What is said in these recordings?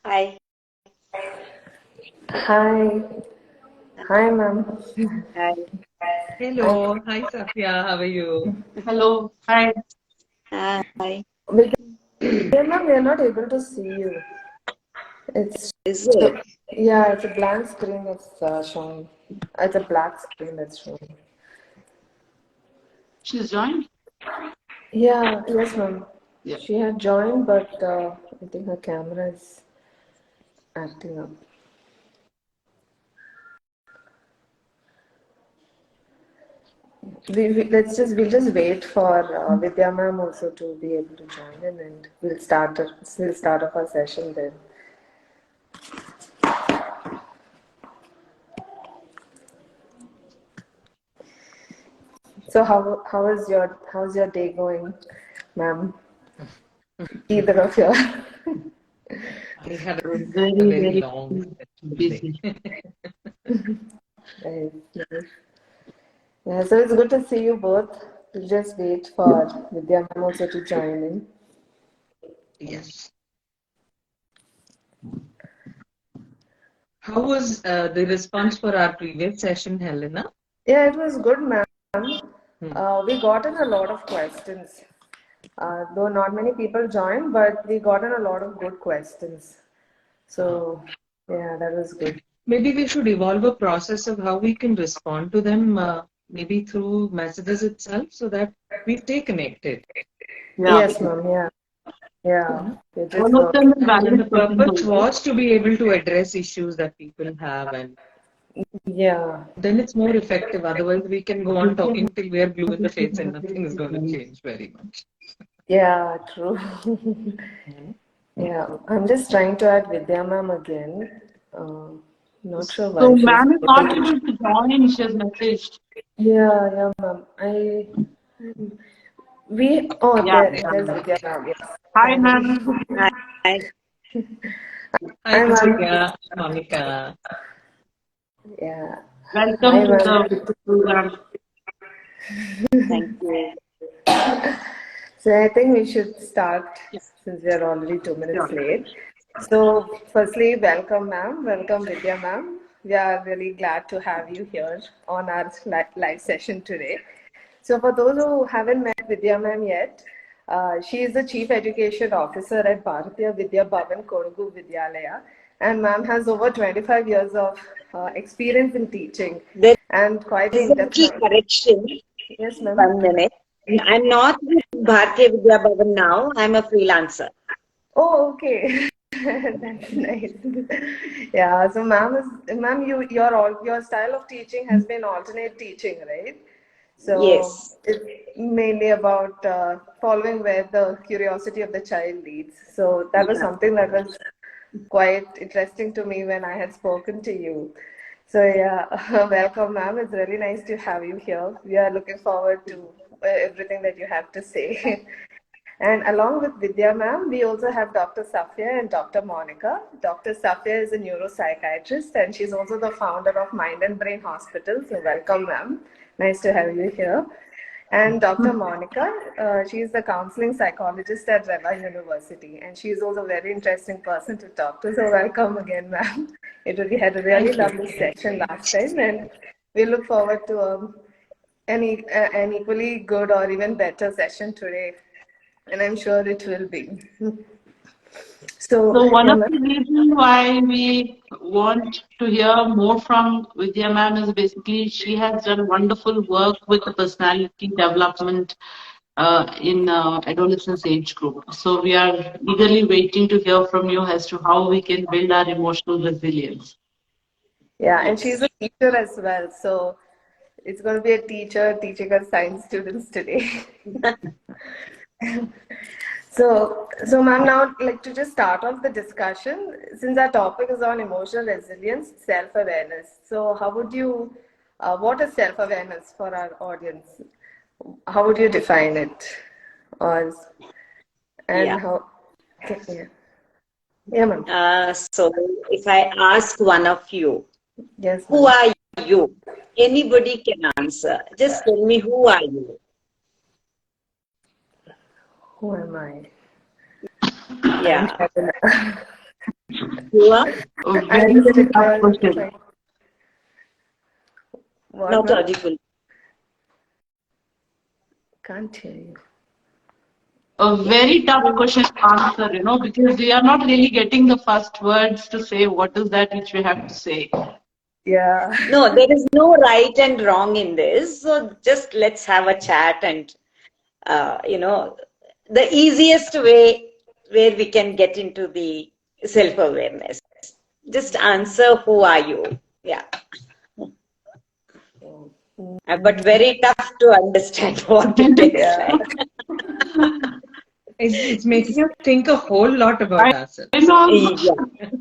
Hi. Hi. Hi, ma'am. Hi. I, Hello, hi Safia, how are you? Hello. Hi. Hi. we ma'am, we are not able to see you. It's Is it? yeah, it's a blank screen that's showing. It's a black screen that's showing. She's joined? Yeah, yes, ma'am. Yeah. She had joined, but I think her camera is acting up. We'll just wait for Vidya ma'am also to be able to join in, and we'll start off our session then. So how's your day going, ma'am? Either of you. I had a Very, very very long session today. busy. Nice, nice. Yeah, so it's good to see you both. We'll just wait for Vidya ma'am also to join in. Yes. How was the response for our previous session, Helena? Yeah, it was good, ma'am. Hmm. We got in a lot of questions. Though not many people joined, but we got in a lot of good questions. Uh, So, yeah, that was good. Maybe we should evolve a process of how we can respond to them, maybe through messages itself, so that we stay connected. Yeah. Yes, ma'am. Yeah, yeah. Mhm. We just All of got. them are And the valid questions purpose only. was to be able to address issues that people have, and Yeah, then it's more effective. Otherwise, we can go on talking till we are blue in the face and nothing is going to change very much. yeah, true. Mhm. Yeah, I'm just trying to add Vidya ma'am again. Not sure So, why she's ma'am is able not to. able to join. She has messaged. Yeah, yeah, ma'am. Yeah. There's Vidya ma'am. Yes, Hi, thank ma'am. you. Hi. Hi, Hi, ma'am. Vidya, Monica. Yeah. Welcome Hi, to ma'am. the program. Thank you. So I think we should start since we are already 2 minutes Sure. late. So firstly, welcome ma'am, welcome Vidya ma'am. We are really glad to have you here on our live session today. So for those who haven't met Vidya ma'am yet, she is the Chief Education Officer at Bharatiya Vidya Bhavan Kodugu Vidyalaya, and ma'am has over 25 years of experience in teaching There and quite is a in-depth little knowledge. correction. Yes, ma'am. 1 minute. I'm not with Bharatiya Vidya Bhavan now. I'm a freelancer. Oh, okay. That's nice. Yeah, so ma'am, your style of teaching has been alternate teaching, right? So Yes. it's mainly about following where the curiosity of the child leads. So that was Yeah. something that was quite interesting to me when I had spoken to you. So yeah, welcome, ma'am. It's really nice to have you here. We are looking forward to everything that you have to say. And along with Vidya ma'am, we also have Dr. Safia and Dr. Monica. Dr. Safia is a neuropsychiatrist and she's also the founder of Mind and Brain Hospital. So welcome, ma'am. Nice to have you here. And Dr. Monica, she is the counseling psychologist at Reva University, and she is also a very interesting person to talk to. So welcome again, ma'am. We had a really Thank you. lovely session last time, and we look forward to an equally good or even better session today, and I'm sure it will be. So, So, one yeah, of ma'am. the reasons why we want to hear more from Vidya ma'am is basically she has done wonderful work with the personality development in adolescence age group. So we are eagerly waiting to hear from you as to how we can build our emotional resilience. Yeah, and she's Yes. a teacher as well. So it's going to be a teacher teaching us science students today. So, ma'am, now like to just start off the discussion, since our topic is on emotional resilience, self-awareness. So, what is self-awareness for our audience? How would you define it? Or, Yeah. and how, okay, yeah, yeah, ma'am. So, if I ask one of you, Yes, who ma'am. are you? Anybody can answer. Just tell me, who are you? Who am I? I'm Yeah. Shabana. You are A I very, just very tough recall. question. Sorry. What, not ma'am? audible. Can't hear you. A very tough question to answer, because we are not really getting the first words to say what is that which we have to say. Yeah. No, there is no right and wrong in this. So just let's have a chat and, the easiest way where we can get into the self-awareness. Just answer, who are you? Yeah. But very tough to understand what it is, Yeah. right? It's making us think a whole lot about I ourselves. know. Yeah.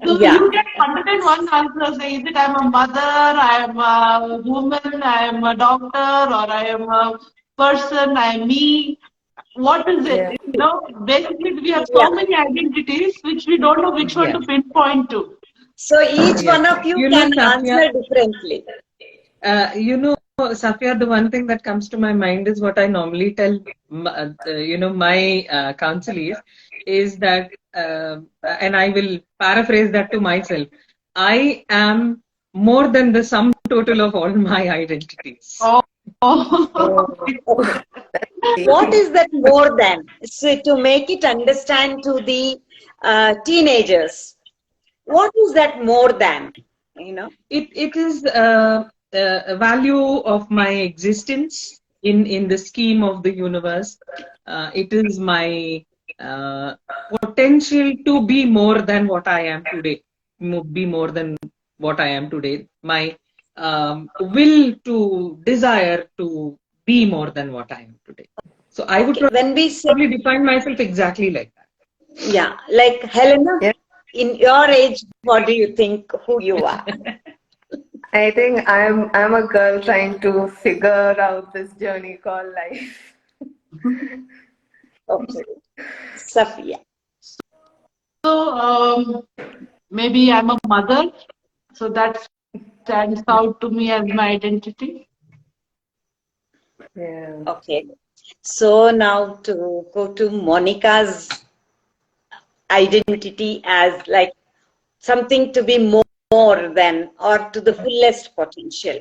So Yeah. you get 101 answers. Say, is it I'm a mother, I'm a woman, I'm a doctor, or I am a person, I'm me. What is it? Yeah. Basically we have Yeah. so many identities which we don't know which one Yeah. to pinpoint to. So each Yes. one of you You know, can Safia, answer differently. Safia, the one thing that comes to my mind is what I normally tell, my counselees is that, and I will paraphrase that to myself. I am more than the sum total of all my identities. Oh, Oh, Okay. deep. What is that more than? So to make it understand to the teenagers, what is that more than? You know? It is a value of my existence in the scheme of the universe. It is my potential to be more than what I am today. Be more than what I am today. My will to desire to be more than what I am today. So I would Okay. When we say, probably define myself exactly like that. yeah, like Helena, Yeah. in your age, what do you think who you are? I think I'm a girl trying to figure out this journey called life. Okay. Safia. so maybe I'm a mother, so that stands out to me as my identity. Yeah. Okay. So now to go to Monica's identity as like something to be more than or to the fullest potential.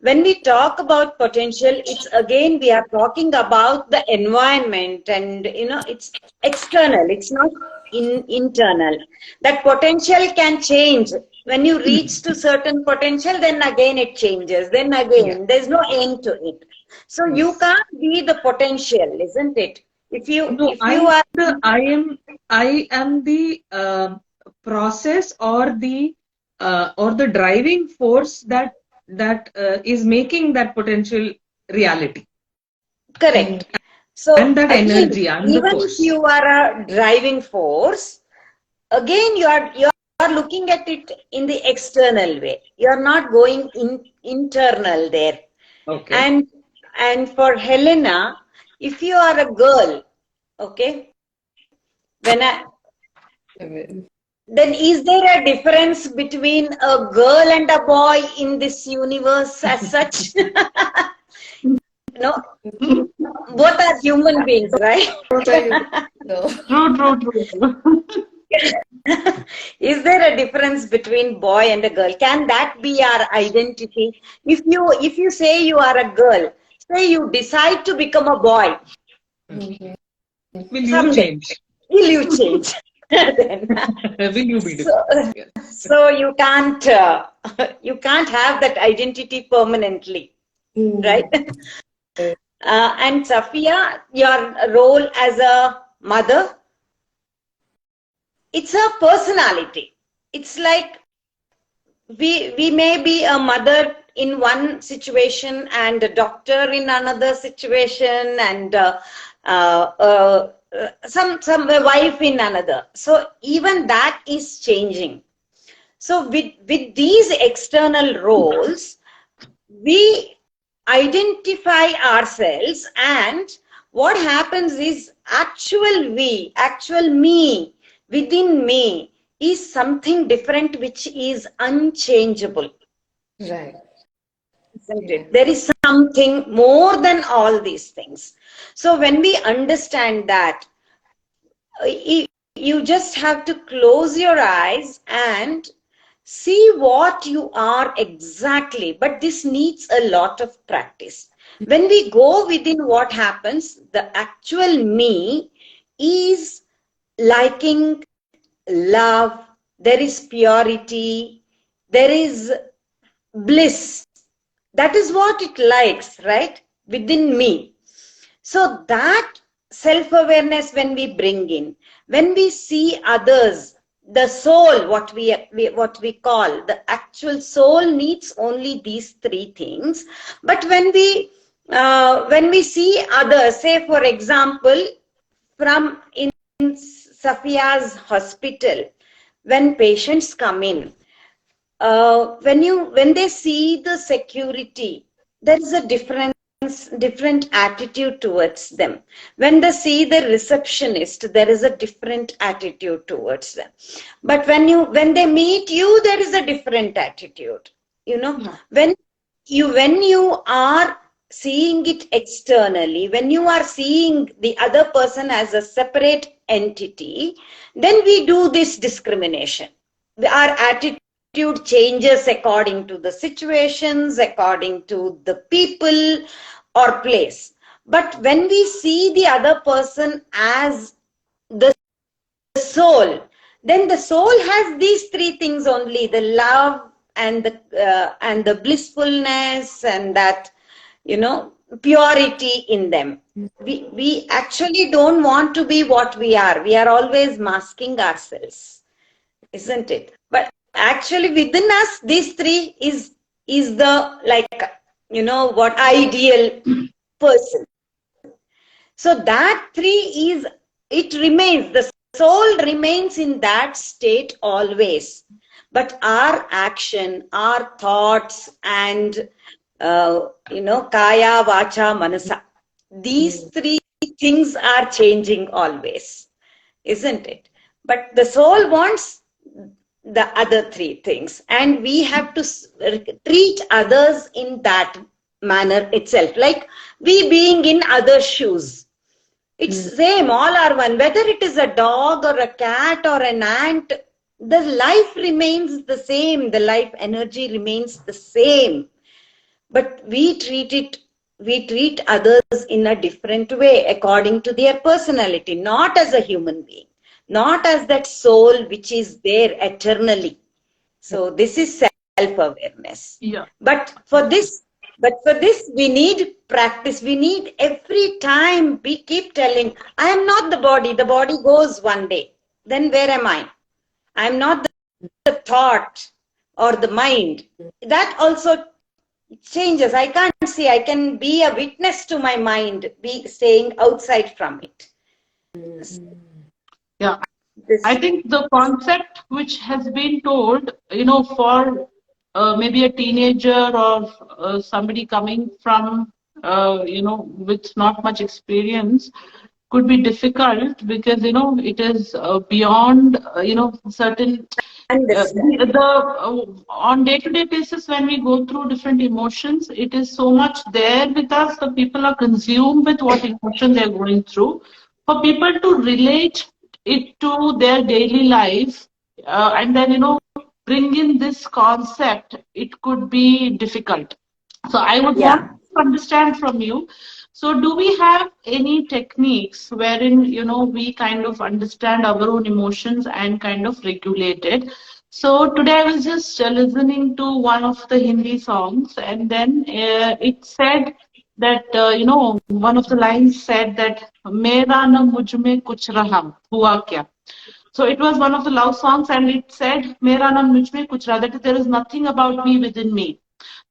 When we talk about potential, it's again we are talking about the environment and it's external, it's not internal. That potential can change. When you reach to certain potential, then again it changes. Then Yeah. again, there's no end to it. So you Yes. can't be the potential, isn't it? If you No, if you are I am the process or the driving force that is making that potential reality. correct. So And that again, energy, I'm the even if force. you are a driving force, again you are looking at it in the external way. You are not going internal there. Okay. And for Helena, if you are a girl, okay, when I then is there a difference between a girl and a boy in this universe as such? No, both are human beings, right? What are you? No. True. Is there a difference between boy and a girl? Can that be our identity? If you say you are a girl, say you decide to become a boy Mhm. Will you someday, change? will you change? Then, Will you be so, different? Yes. so you can't you can't have that identity permanently, right? Mm. And Safia, your role as a mother, it's a personality. It's like we may be a mother in one situation and a doctor in another situation and some a wife in another. So even that is changing. So with these external roles, we identify ourselves, and what happens is actual me within me is something different which is unchangeable, Right. isn't Yeah. it? There is something more than all these things. So when we understand that, you just have to close your eyes and see what you are exactly. But this needs a lot of practice. When we go within, what happens, the actual me is liking love, there is purity, there is bliss. That is what it likes, right? Within me. So that self-awareness, when we bring in, when we see others, the soul, what we call the actual soul, needs only these three things. But when we see others, say for example, from in Safia's hospital, when patients come in, when they see the security, there is a different attitude towards them. When they see the receptionist, there is a different attitude towards them. But when they meet you, there is a different attitude. You know, when you are seeing it externally, when you are seeing the other person as a separate entity, then we do this discrimination. Our attitude changes according to the situations, according to the people or place. But when we see the other person as the soul, then the soul has these three things only: the love and the blissfulness, and that, you know, purity in them. We actually don't want to be what we are. We are always masking ourselves, isn't it? But actually within us, these three is the, like, you know, what ideal person. So that three is, it remains, the soul remains in that state always. But our action, our thoughts, and you know, kaya, vacha, manasa, these three things are changing always, isn't it? But the soul wants the other three things, and we have to treat others in that manner itself, like we being in other shoes. It's same, all are one. Whether it is a dog or a cat or an ant, the life remains the same. The life energy remains the same. But we treat others in a different way according to their personality, not as a human being, not as that soul which is there eternally. So this is self-awareness. Yeah. But for this, we need practice. We need, every time we keep telling, I am not the body. The body goes one day. Then where am I? I am not the thought or the mind. That also changes. I can't see. I can be a witness to my mind, be staying outside from it. Yeah. I think the concept which has been told, you know, for maybe a teenager or somebody coming from, you know, with not much experience, could be difficult because, you know, it is beyond, you know, certain. On day-to-day basis, when we go through different emotions, it is so much there with us. The people are consumed with what emotion they're going through. For people to relate it to their daily life, and then, you know, bring in this concept, it could be difficult. So I would want to understand from you. So do we have any techniques wherein, you know, we kind of understand our own emotions and kind of regulate it? So today I was just listening to one of the Hindi songs, and then it said that, you know, one of the lines said that, "Mera na mujh mein kuch raha, hua kya?" So it was one of the love songs, and it said, "Mera na mujh mein kuch raha," that is, there is nothing about me within me.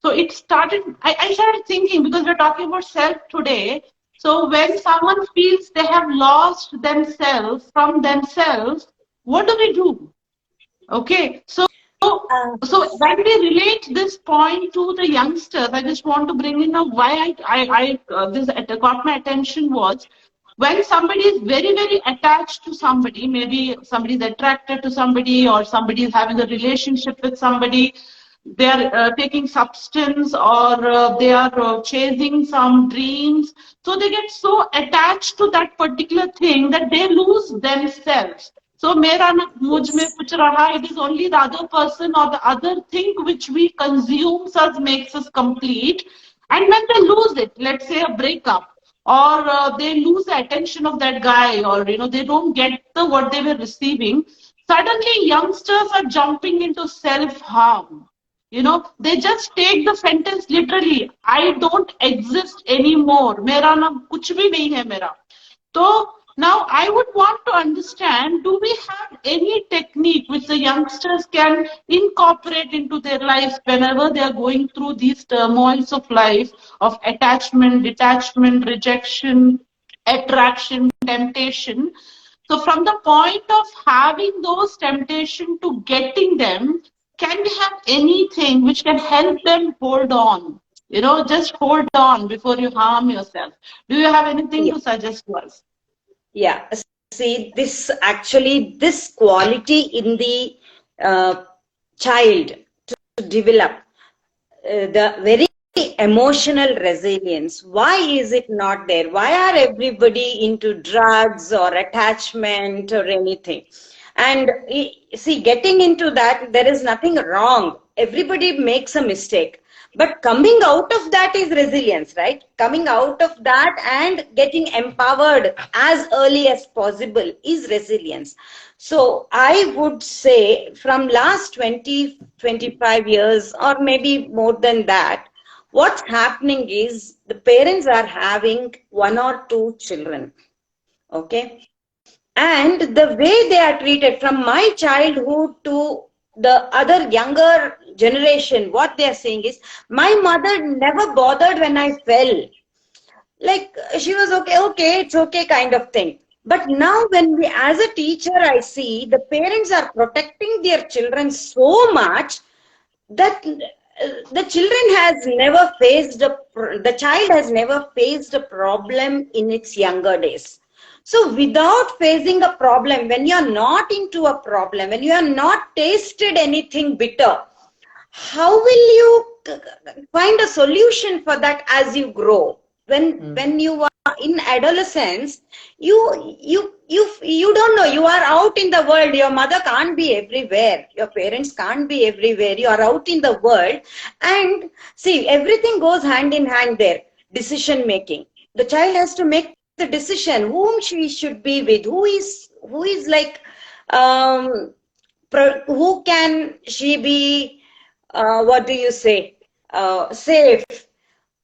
So it started, I started thinking, because we're talking about self today. So when someone feels they have lost themselves from themselves, what do we do? Okay, so when we relate this point to the youngsters, I just want to bring in now why this got my attention was, when somebody is very, very attached to somebody, maybe somebody is attracted to somebody, or somebody is having a relationship with somebody, they are taking substance, or they are chasing some dreams. So they get so attached to that particular thing that they lose themselves. So मेरा ना मुझ में कुछ रहा, it is only the other person or the other thing which we consume us makes us complete. And when they lose it, let's say a breakup, or they lose the attention of that guy, or they don't get what they were receiving, suddenly youngsters are jumping into self-harm. They just take the sentence literally. I don't exist anymore. मेरा ना कुछ भी नहीं है मेरा. So now I would want to understand, do we have any technique which the youngsters can incorporate into their lives whenever they are going through these turmoils of life, of attachment, detachment, rejection, attraction, temptation? So from the point of having those temptation to getting them, can we have anything which can help them hold on? Just hold on before you harm yourself. Do you have anything to suggest to us? Yeah. See, this quality in the child to develop the very emotional resilience. Why is it not there? Why are everybody into drugs or attachment or anything? And see, getting into that, there is nothing wrong. Everybody makes a mistake. But coming out of that is resilience, right? Coming out of that and getting empowered as early as possible is resilience. So I would say from last 20, 25 years or maybe more than that, what's happening is the parents are having 1 or 2 children. Okay. And the way they are treated from my childhood to the other younger generation, what they are saying is, my mother never bothered when I fell. Like, she was okay, it's okay kind of thing. But now when as a teacher, I see the parents are protecting their children so much that the child has never faced a problem in its younger days. So without facing a problem, when you're not into a problem, when you are not tasted anything bitter, how will you find a solution for that as you grow? When you are in adolescence, you don't know. You are out in the world. Your mother can't be everywhere. Your parents can't be everywhere. You are out in the world, and see, everything goes hand in hand there. Decision making. The child has to make the decision whom she should be with, who is like who can she be, what do you say, safe,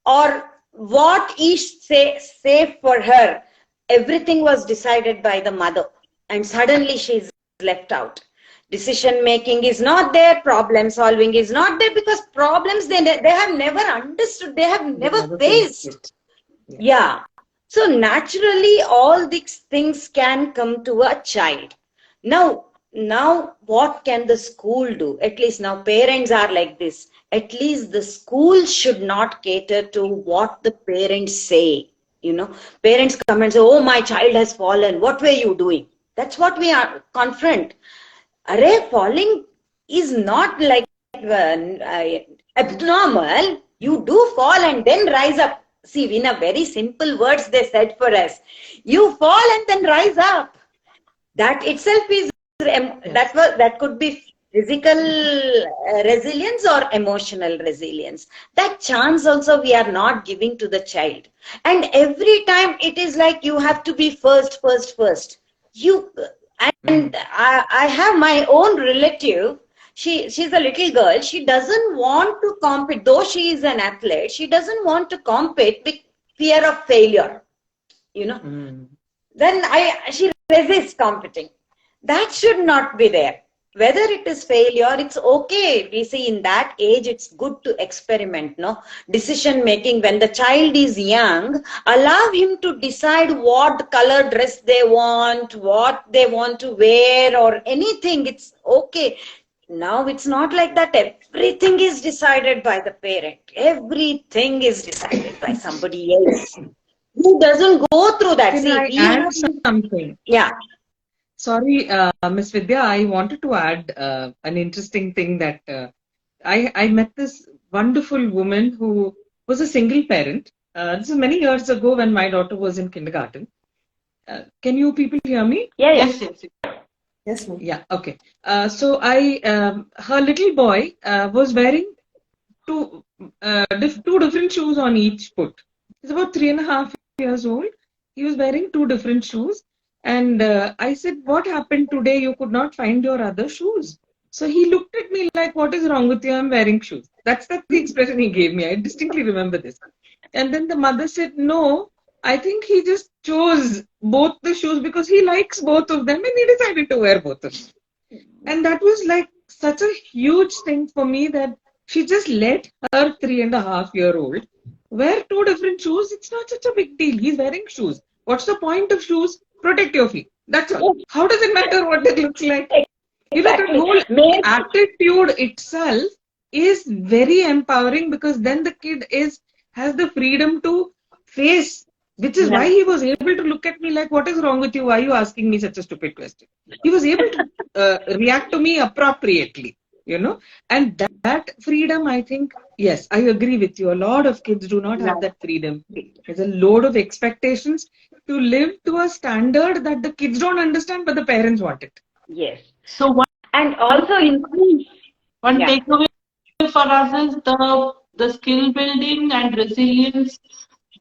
or what is safe for her. Everything was decided by the mother, and suddenly she is left out. Decision making is not there, problem solving is not there, because problems they have never understood, they have never faced. Yeah. So naturally, all these things can come to a child. Now, what can the school do? At least now parents are like this. At least the school should not cater to what the parents say. Parents come and say, oh, my child has fallen. What were you doing? That's what we are confront. Array, falling is not like abnormal. You do fall and then rise up. See, in a very simple words, they said for us, you fall and then rise up. That itself is, that could be physical resilience or emotional resilience. That chance also we are not giving to the child. And every time it is like you have to be first. And I have my own relative. She's a little girl. She doesn't want to compete, though she is an athlete. She doesn't want to compete with fear of failure. Then she resists competing. That should not be there. Whether it is failure, it's okay. We see in that age, it's good to experiment. Decision making, when the child is young, allow him to decide what color dress they want, what they want to wear, or anything. It's okay. Now it's not like that. Everything is decided by the parent. Everything is decided by somebody else who doesn't go through that. Can I add something? Yeah. Sorry, Miss Vidya, I wanted to add an interesting thing that I met this wonderful woman who was a single parent. This is many years ago when my daughter was in kindergarten. Can you people hear me? Yes. Yes, ma'am. Yeah, okay. So her little boy was wearing two, two different shoes on each foot. He's about 3.5 years old. He was wearing two different shoes. And I said, "What happened today? You could not find your other shoes." So he looked at me like, "What is wrong with you? I'm wearing shoes." That's the expression he gave me. I distinctly remember this. And then the mother said, "No, I think he just chose both the shoes because he likes both of them and he decided to wear both of them." And that was like such a huge thing for me that she just let her 3.5-year-old wear two different shoes. It's not such a big deal. He's wearing shoes. What's the point of shoes? Protect your feet. That's all. How does it matter what it looks like? That Exactly. whole Maybe, attitude itself is very empowering because then the kid has the freedom to face, which is why yeah. he was able to look at me like, "What is wrong with you? Why are you asking me such a stupid question?" He was able to react to me appropriately, and that freedom, I think, yes, I agree with you. A lot of kids do not have that freedom. There's a load of expectations to live to a standard that the kids don't understand, but the parents want it. Yes. So And also increase. one Yeah. takeaway for us is the skill building and resilience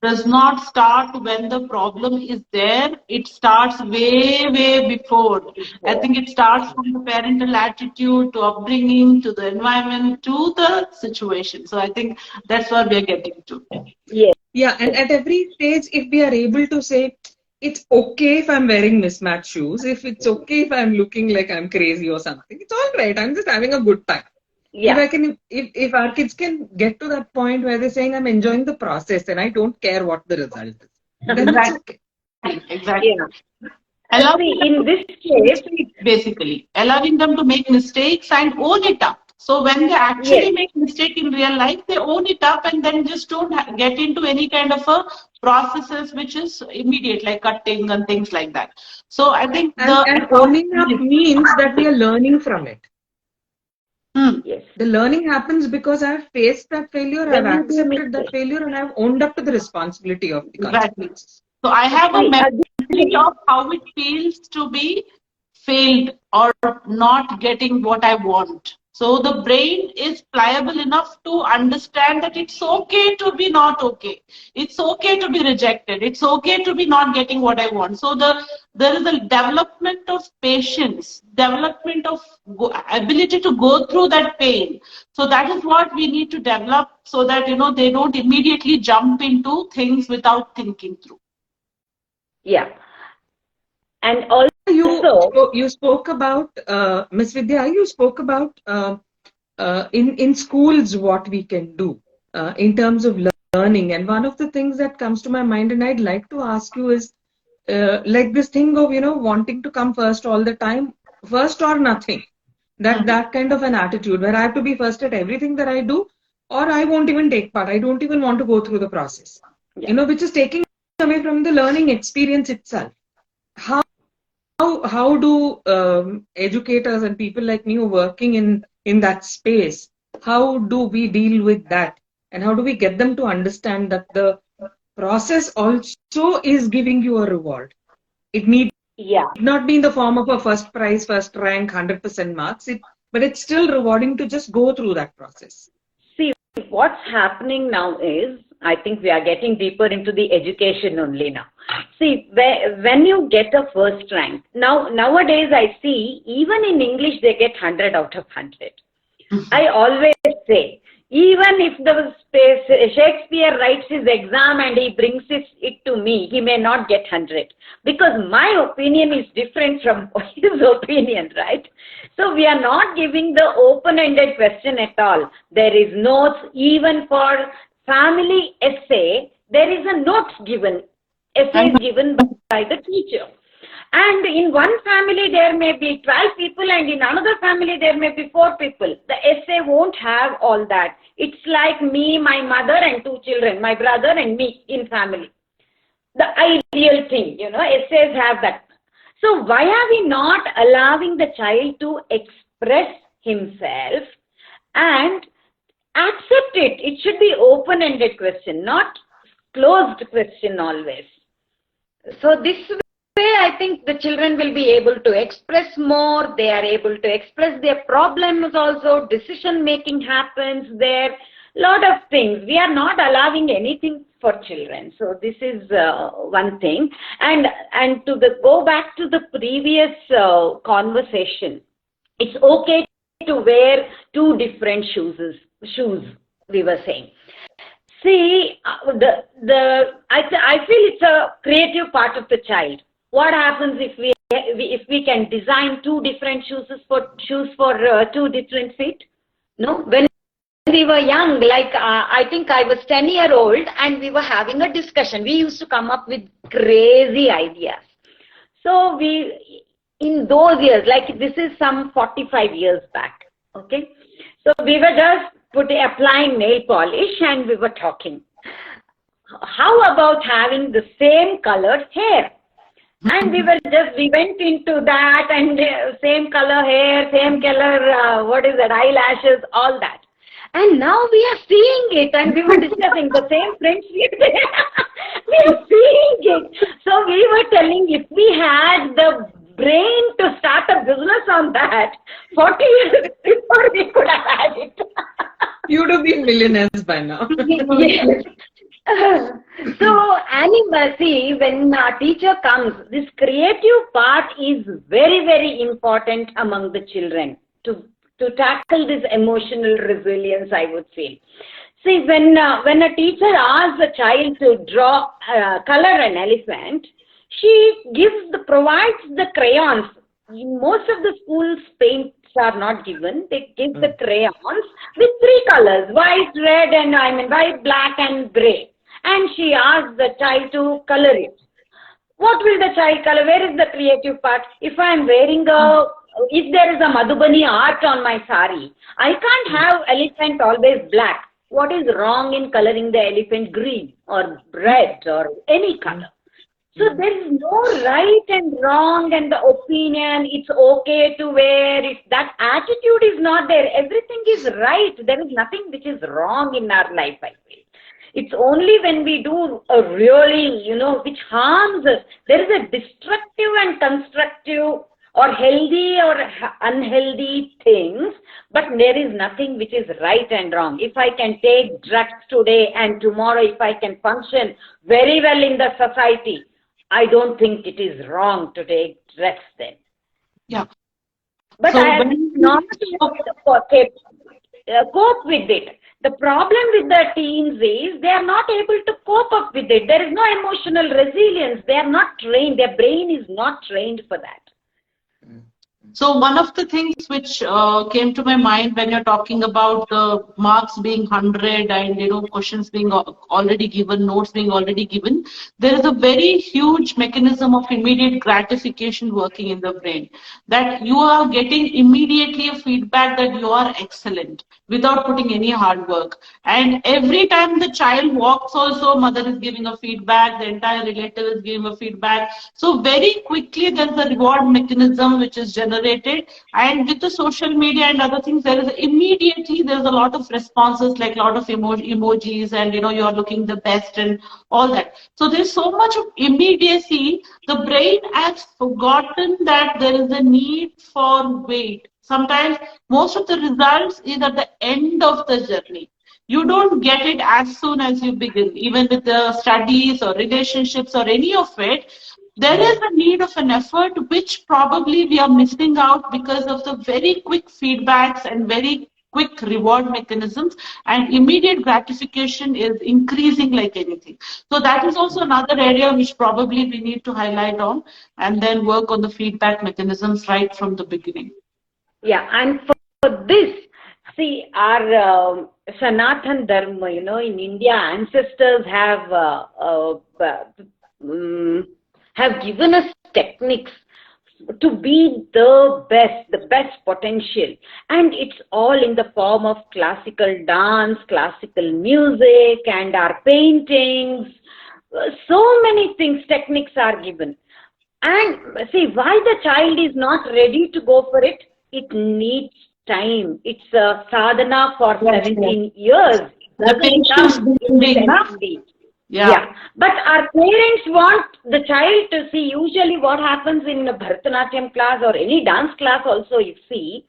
does not start when the problem is there. It starts way before. I think it starts from the parental attitude to upbringing to the environment to the situation. So I think that's what we are getting to. Yes. Yeah, and at every stage, if we are able to say, it's okay if I'm wearing mismatched shoes, if it's okay if I'm looking like I'm crazy or something, it's all right. I'm just having a good time. Yeah. If our kids can get to that point where they're saying, I'm enjoying the process and I don't care what the result is, then it's Exactly. okay. Exactly. Yeah. Allowing See, in them this to make case, mistakes, basically. Allowing them to make mistakes and own it up. So when they yes. actually make mistake in real life, they own it up and then just don't get into any kind of a processes which is immediate, like cutting and things like that. So I think the And owning up means that we are learning from it. Yes. The learning happens because I've faced that failure, I've When you do accepted that mistakes. failure, and I've owned up to the responsibility of the exactly. consequences. So I have a See, memory again, of how it feels to be failed or not getting what I want. So the brain is pliable enough to understand that it's okay to be not okay. It's okay to be rejected. It's okay to be not getting what I want. So there is a development of patience, development of ability to go through that pain. So that is what we need to develop so that they don't immediately jump into things without thinking through. yeah. And You also, you spoke about Miss Vidya. You spoke about in schools what we can do in terms of learning. And one of the things that comes to my mind, and I'd like to ask you, is like this thing of wanting to come first all the time, first or nothing. That kind of an attitude where I have to be first at everything that I do, or I won't even take part. I don't even want to go through the process. yeah. Which is taking away from the learning experience itself. How do educators and people like me who are working in that space, how do we deal with that, and how do we get them to understand that the process also is giving you a reward? It need Yeah. not be in the form of a first prize, first rank, 100% marks, but it's still rewarding to just go through that process. See, what's happening now is, I think we are getting deeper into the education only now. See, when you get a first rank, nowadays I see, even in English, they get 100 out of 100. I always say, even if the Shakespeare writes his exam and he brings it to me, he may not get 100 because my opinion is different from his opinion, right? So we are not giving the open-ended question at all. There is notes even for family essay. There is a notes given, essays given by the teacher. And in one family, there may be 12 people, and in another family, there may be 4 people. The essay won't have all that. It's like me, my mother, and 2 children, my brother and me in family. The ideal thing, essays have that. So why are we not allowing the child to express himself and accept it? It should be open-ended question, not closed question always. So this way, I think the children will be able to express more. They are able to express their problems also. Decision making happens there. Lot of things. We are not allowing anything for children. So this is one thing. And go back to the previous conversation. It's okay to wear two different shoes. We were saying. See, I feel it's a creative part of the child. What happens if we can design two different shoes for two different feet? No, when we were young, like I think I was 10-year-old, and we were having a discussion. We used to come up with crazy ideas. So in those years, like this is some 45 years back. Okay, so we were just applying nail polish, and we were talking. How about having the same colored hair? And we went into that, and same color hair, same color, eyelashes, all that. And now we are seeing it, and we were discussing the same friendship. We are seeing it. So we were telling, if we had the brain to start a business on that, 40 years before we could have had it. You would have been millionaires by now. Yes. So, see, when a teacher comes, this creative part is very, very important among the children to tackle this emotional resilience, I would feel. See, when a teacher asks a child to color an elephant, she provides the crayons. Most of the schools paints are not given. They give the crayons with three colors: white, red, white, black, and gray. And she asks the child to color it. What will the child color? Where is the creative part? If I am wearing if there is a Madhubani art on my sari, I can't have elephant always black. What is wrong in coloring the elephant green or red or any color? So there is no right and wrong and the opinion, it's okay to wear. If that attitude is not there, everything is right. There is nothing which is wrong in our life, I feel. It's only when we do a really, which harms us. There is a destructive and constructive or healthy or unhealthy things, but there is nothing which is right and wrong. If I can take drugs today and tomorrow if I can function very well in the society, I don't think it is wrong to take drugs then. Yeah. But I have not cope with it. The problem with the teens is they are not able to cope up with it. There is no emotional resilience. They are not trained. Their brain is not trained for that. So one of the things which came to my mind when you're talking about the marks being 100 and questions being already given, notes being already given, there is a very huge mechanism of immediate gratification working in the brain, that you are getting immediately a feedback that you are excellent without putting any hard work. And every time the child walks also, mother is giving a feedback, the entire relative is giving a feedback. So very quickly there's a reward mechanism which is generated, and with the social media and other things, there's a lot of responses, like a lot of emojis, and you're looking the best and all that. So there's so much of immediacy, the brain has forgotten that there is a need for wait. Sometimes most of the results is at the end of the journey. You don't get it as soon as you begin, even with the studies or relationships or any of it. There is a need of an effort which probably we are missing out because of the very quick feedbacks and very quick reward mechanisms, and immediate gratification is increasing like anything. So that is also another area which probably we need to highlight on, and then work on the feedback mechanisms right from the beginning. Yeah, and for this, see, our Sanatan Dharma, in India, ancestors have given us techniques to be the best potential. And it's all in the form of classical dance, classical music, and our paintings. So many things, techniques are given. And see, why the child is not ready to go for it? It needs time. It's a sadhana for 17 years. The patience building. Yeah, but our parents want the child to see. Usually, what happens in a Bharatanatyam class or any dance class, also, you see,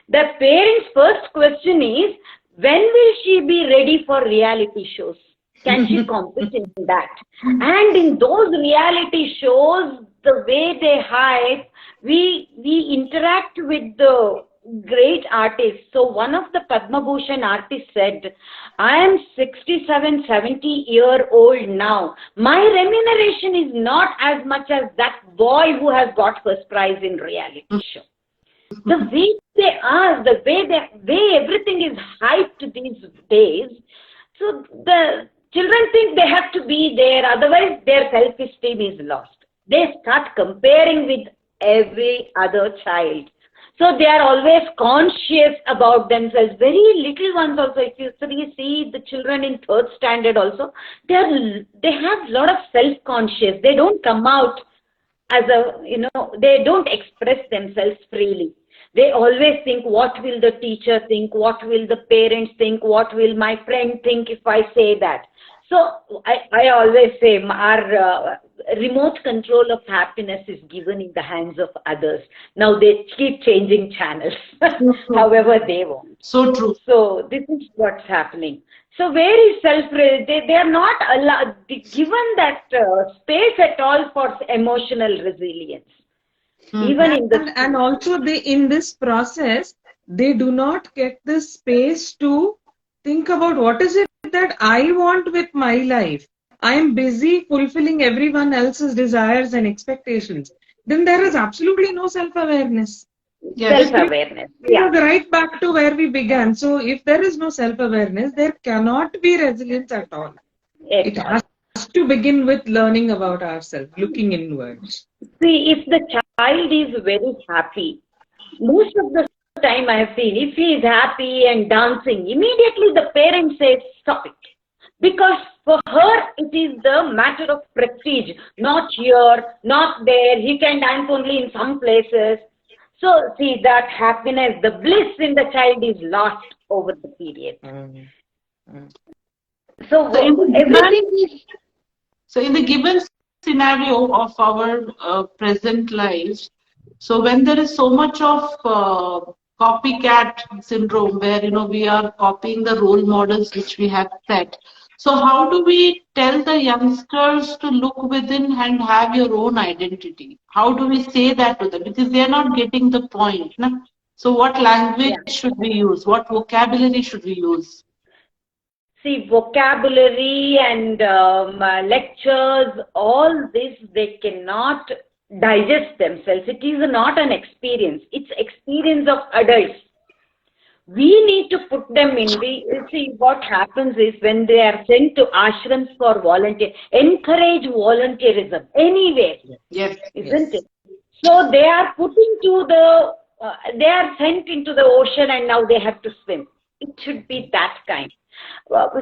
the parents' first question is, when will she be ready for reality shows? Can she compete in that? And in those reality shows, the way they hype, we interact with the great artists. So one of the Padma Bhushan artists said, I am 67, 70-year-old now. My remuneration is not as much as that boy who has got first prize in reality show. The way they are, the way everything is hyped these days, so the children think they have to be there, otherwise their self-esteem is lost. They start comparing with every other child. So they are always conscious about themselves. Very little ones also, if you see the children in third standard also, they have a lot of self-conscious. They don't come out as they don't express themselves freely. They always think, what will the teacher think? What will the parents think? What will my friend think if I say that? So I always say our remote control of happiness is given in the hands of others. Now they keep changing channels however they want. So true. So this is what's happening. So where is they are not allowed, given that space at all for emotional resilience. Even in the and also they, in this process, they do not get the space to think about what is it that I want with my life. I am busy fulfilling everyone else's desires and expectations. Then there is absolutely no self-awareness. Yes. Self-awareness. Yeah. Right back to where we began. So if there is no self-awareness, there cannot be resilience at all. It has to begin with learning about ourselves, looking inwards. See, if the child is very happy, most of the time I have seen, if he is happy and dancing, immediately the parent says, stop it. Because for her, it is the matter of prestige, not here, not there. He can dance only in some places. So, see, that happiness, the bliss in the child is lost over the period. So in the given scenario of our present life, so when there is so much of copycat syndrome, where we are copying the role models which we have set. So how do we tell the youngsters to look within and have your own identity? How do we say that to them? Because they are not getting the point. Na? So what language should we use? What vocabulary should we use? See, vocabulary and lectures, all this, they cannot digest themselves. It is not an experience. It's experience of adults. We need to put them in. See, what happens is when they are sent to ashrams for volunteer, encourage volunteerism anywhere. Yes. Isn't it? So they are put into they are sent into the ocean and now they have to swim. It should be that kind.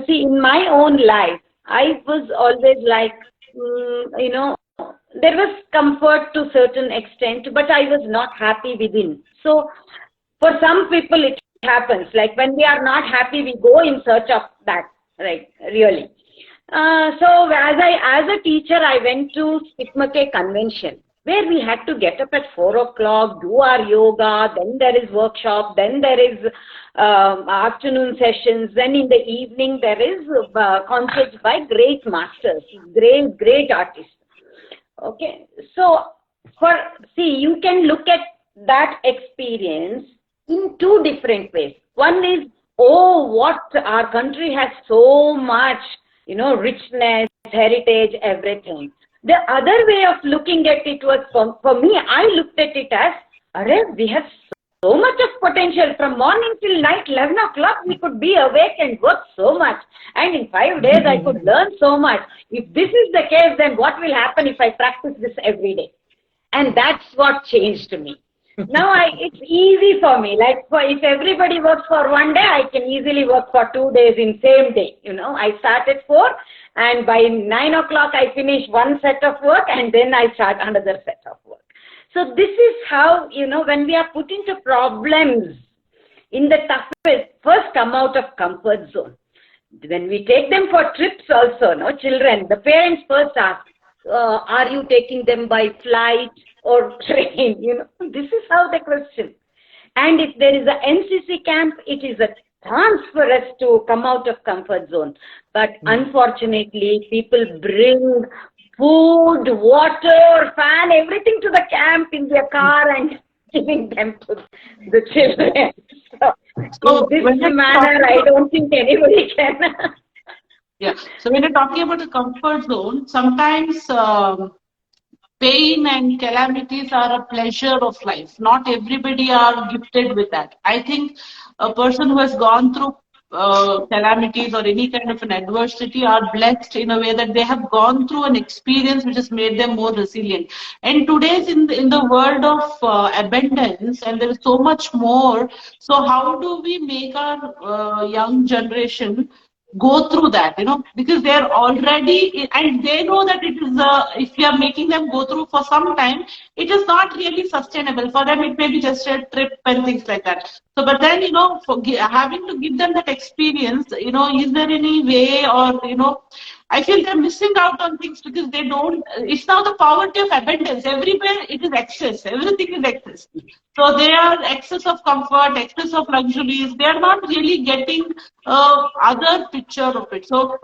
See, in my own life, I was always like, there was comfort to a certain extent, but I was not happy within. So for some people, it happens. Like when we are not happy, we go in search of that, right? Really. So as a teacher, I went to Stigmate convention, where we had to get up at 4 o'clock, do our yoga, then there is workshop, then there is afternoon sessions, then in the evening there is concerts by great masters, great artists. Okay, so you can look at that experience in two different ways. One is, what our country has so much, richness, heritage, everything. The other way of looking at it was, for me, I looked at it as, we have so much of potential. From morning till night, 11 o'clock, we could be awake and work so much. And in 5 days, I could learn so much. If this is the case, then what will happen if I practice this every day? And that's what changed me. Now it's easy for me. Like if everybody works for 1 day, I can easily work for 2 days in same day. I start at 4 and by 9 o'clock I finish one set of work and then I start another set of work. So this is how, when we are put into problems in the toughest, first come out of comfort zone. When we take them for trips also, no, children, the parents first ask, are you taking them by flight or train? This is how they question. And if there is a NCC camp, it is a chance for us to come out of comfort zone. But unfortunately, people bring food, water, fan, everything to the camp in their car and giving them to the children. So, in So this when you're manner, talking I about, don't think anybody can. yeah, so when you're talking about the comfort zone, sometimes pain and calamities are a pleasure of life. Not everybody are gifted with that. I think a person who has gone through calamities or any kind of an adversity are blessed in a way that they have gone through an experience which has made them more resilient. And today's in the world of abundance, and there is so much more. So how do we make our young generation go through that, because they're already, and they know that it is, if we are making them go through for some time, it is not really sustainable. For them, it may be just a trip and things like that. So, but then, for having to give them that experience, is there any way, or, I feel they're missing out on things because they don't, it's now the poverty of abundance. Everywhere it is excess, everything is excess. So they are excess of comfort, excess of luxuries. They are not really getting other picture of it. So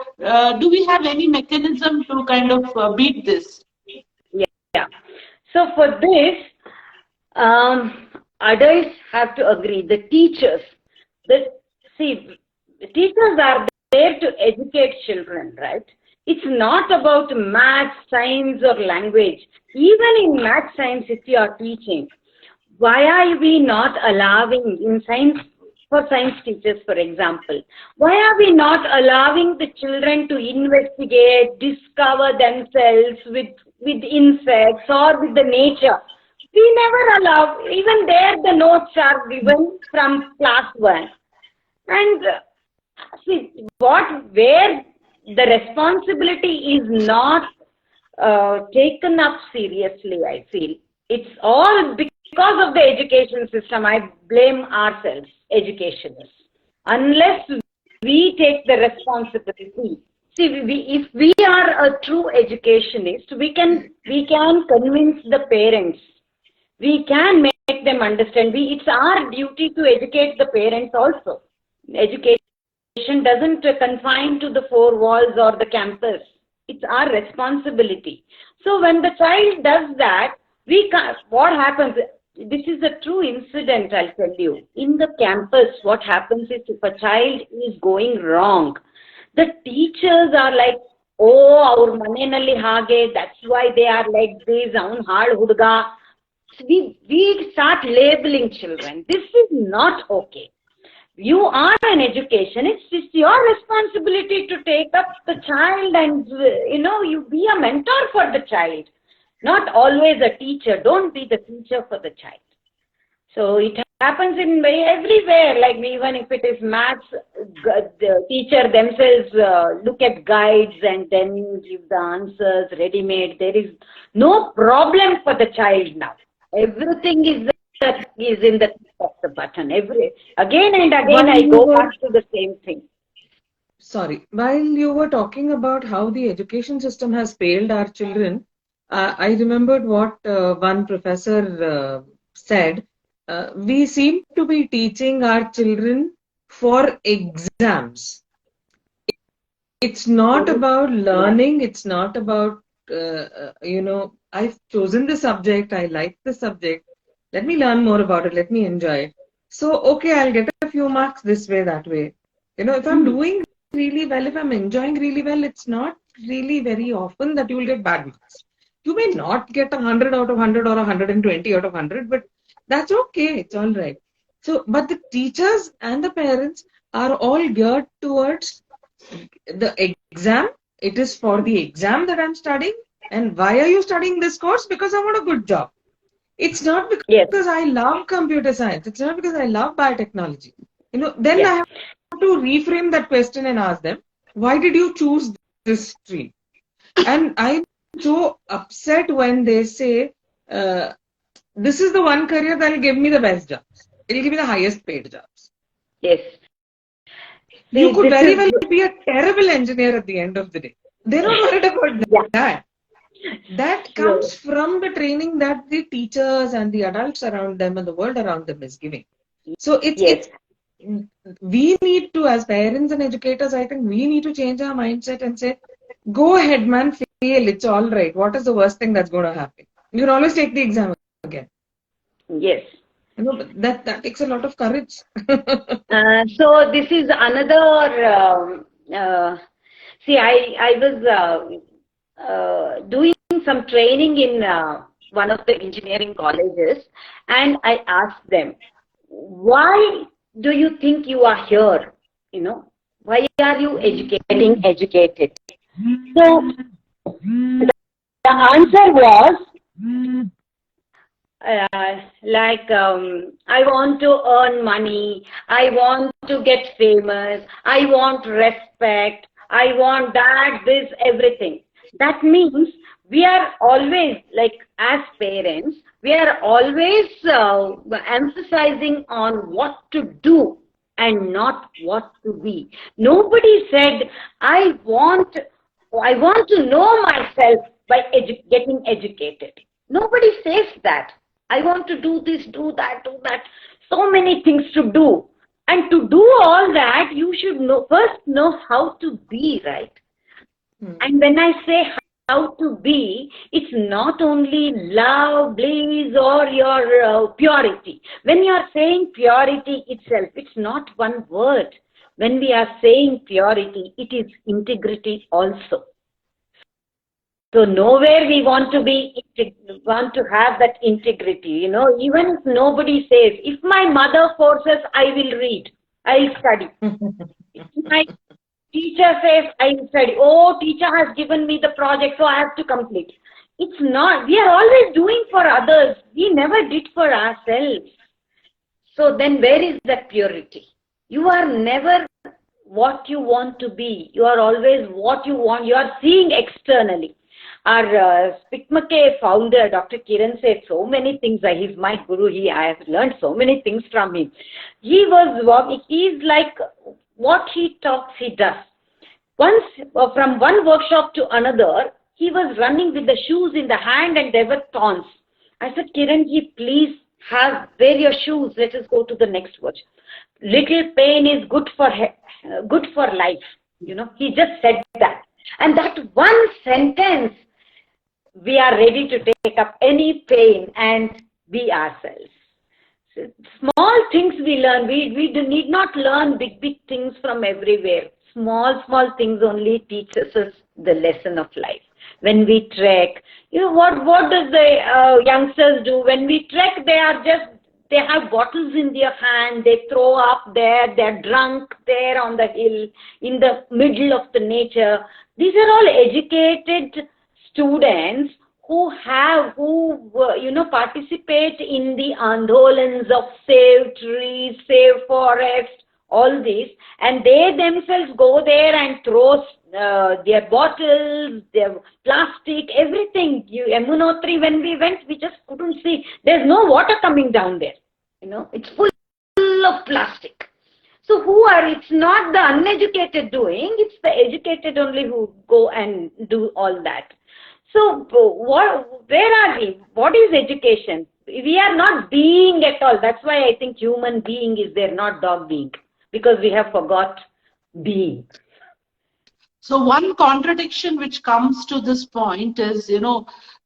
do we have any mechanism to kind of beat this? Yeah. So for this, adults have to agree. The teachers, see, teachers are there to educate children, right? It's not about math, science, or language. Even in math, science, if you are teaching, why are we not allowing in science, for science teachers, for example, why are we not allowing the children to investigate, discover themselves with insects or with the nature? We never allow. Even there, the notes are given from class 1. And see, where the responsibility is not taken up seriously, I feel. It's all because of the education system. I blame ourselves, educationists. Unless we take the responsibility. See, if we are a true educationist, we can convince the parents. We can make them understand. It's our duty to educate the parents also. Education doesn't confine to the 4 walls or the campus. It's our responsibility. So when the child does that, what happens? This is a true incident, I'll tell you. In the campus, what happens is if a child is going wrong, the teachers are like, oh, our manenalli hage, that's why they are like this, avun hard hudga. We start labeling children. This is not okay. You are an educationist. It's your responsibility to take up the child and, you be a mentor for the child. Not always a teacher. Don't be the teacher for the child. So it happens in everywhere. Like even if it is maths, the teacher themselves look at guides and then give the answers ready-made. There is no problem for the child now. Everything is in the tip of the button. Again and again, I go back to the same thing. Sorry, while you were talking about how the education system has failed our children, I remembered what one professor said. We seem to be teaching our children for exams. It's not about learning. It's not about, I've chosen the subject. I like the subject. Let me learn more about it. Let me enjoy it. So, okay, I'll get a few marks this way, that way. If I'm doing really well, if I'm enjoying really well, it's not really very often that you will get bad marks. You may not get 100 out of 100 or 120 out of 100, but that's okay. It's all right. So, but the teachers and the parents are all geared towards the exam. It is for the exam that I'm studying. And why are you studying this course? Because I want a good job. It's not because I love computer science. It's not because I love biotechnology. Then I have to reframe that question and ask them, why did you choose this stream? And I'm so upset when they say, this is the one career that will give me the best jobs. It will give me the highest paid jobs. Yes. You could this very is well be a terrible engineer at the end of the day. They're not worried about yeah, that. That true. comes from the training that the teachers and the adults around them and the world around them is giving. So Yes. it's we need to, as parents and educators, I think we need to change our mindset and say, go ahead, man, fail. It's all right. What is the worst thing that's going to happen? You can always take the exam again. Yes. But that takes a lot of courage. So this is another. See, I was doing some training in one of the engineering colleges, and I asked them, why do you think you are here? Why are you getting educated? So the answer was, I want to earn money, I want to get famous, I want respect, I want that, this, everything. That means we are always, like as parents, we are always emphasizing on what to do and not what to be. Nobody said, I want to know myself by getting educated. Nobody says that. I want to do this, do that, do that. So many things to do. And to do all that, you should first know how to be, right? And when I say how to be, it's not only love, bliss, or your purity. When you are saying purity itself, it's not one word. When we are saying purity, it is integrity also. So nowhere we want to have that integrity, even if nobody says, if my mother forces, I will read, I'll study. If my teacher says, I will study. Oh, teacher has given me the project, so I have to complete. It's not, we are always doing for others. We never did for ourselves. So then where is that purity? You are never what you want to be. You are always what you want. You are seeing externally. Our SPICMAK founder, Dr. Kiran, said so many things. He's my guru. I have learned so many things from him. He's like what he talks, he does. Once, from one workshop to another, he was running with the shoes in the hand and there were thorns. I said, Kiranji, please wear your shoes. Let us go to the next watch. Little pain is good for life. He just said that. And that one sentence, we are ready to take up any pain and be ourselves. So small things we learn. We need not learn big things from everywhere. Small things only teaches us the lesson of life. When we trek, what does the youngsters do? When we trek, they have bottles in their hand, they throw up there, they're drunk there on the hill, in the middle of the nature. These are all educated students who participate in the andolans of save trees, save forest, all these, and they themselves go there and throw their bottles, their plastic, everything. Yamunotri, when we went, we just couldn't see. There's no water coming down there. It's full of plastic. So it's not the uneducated doing, it's the educated only who go and do all that. So where are we? What is education? We are not being at all. That's why I think human being is there, not dog being, because we have forgot being. So one contradiction which comes to this point is, the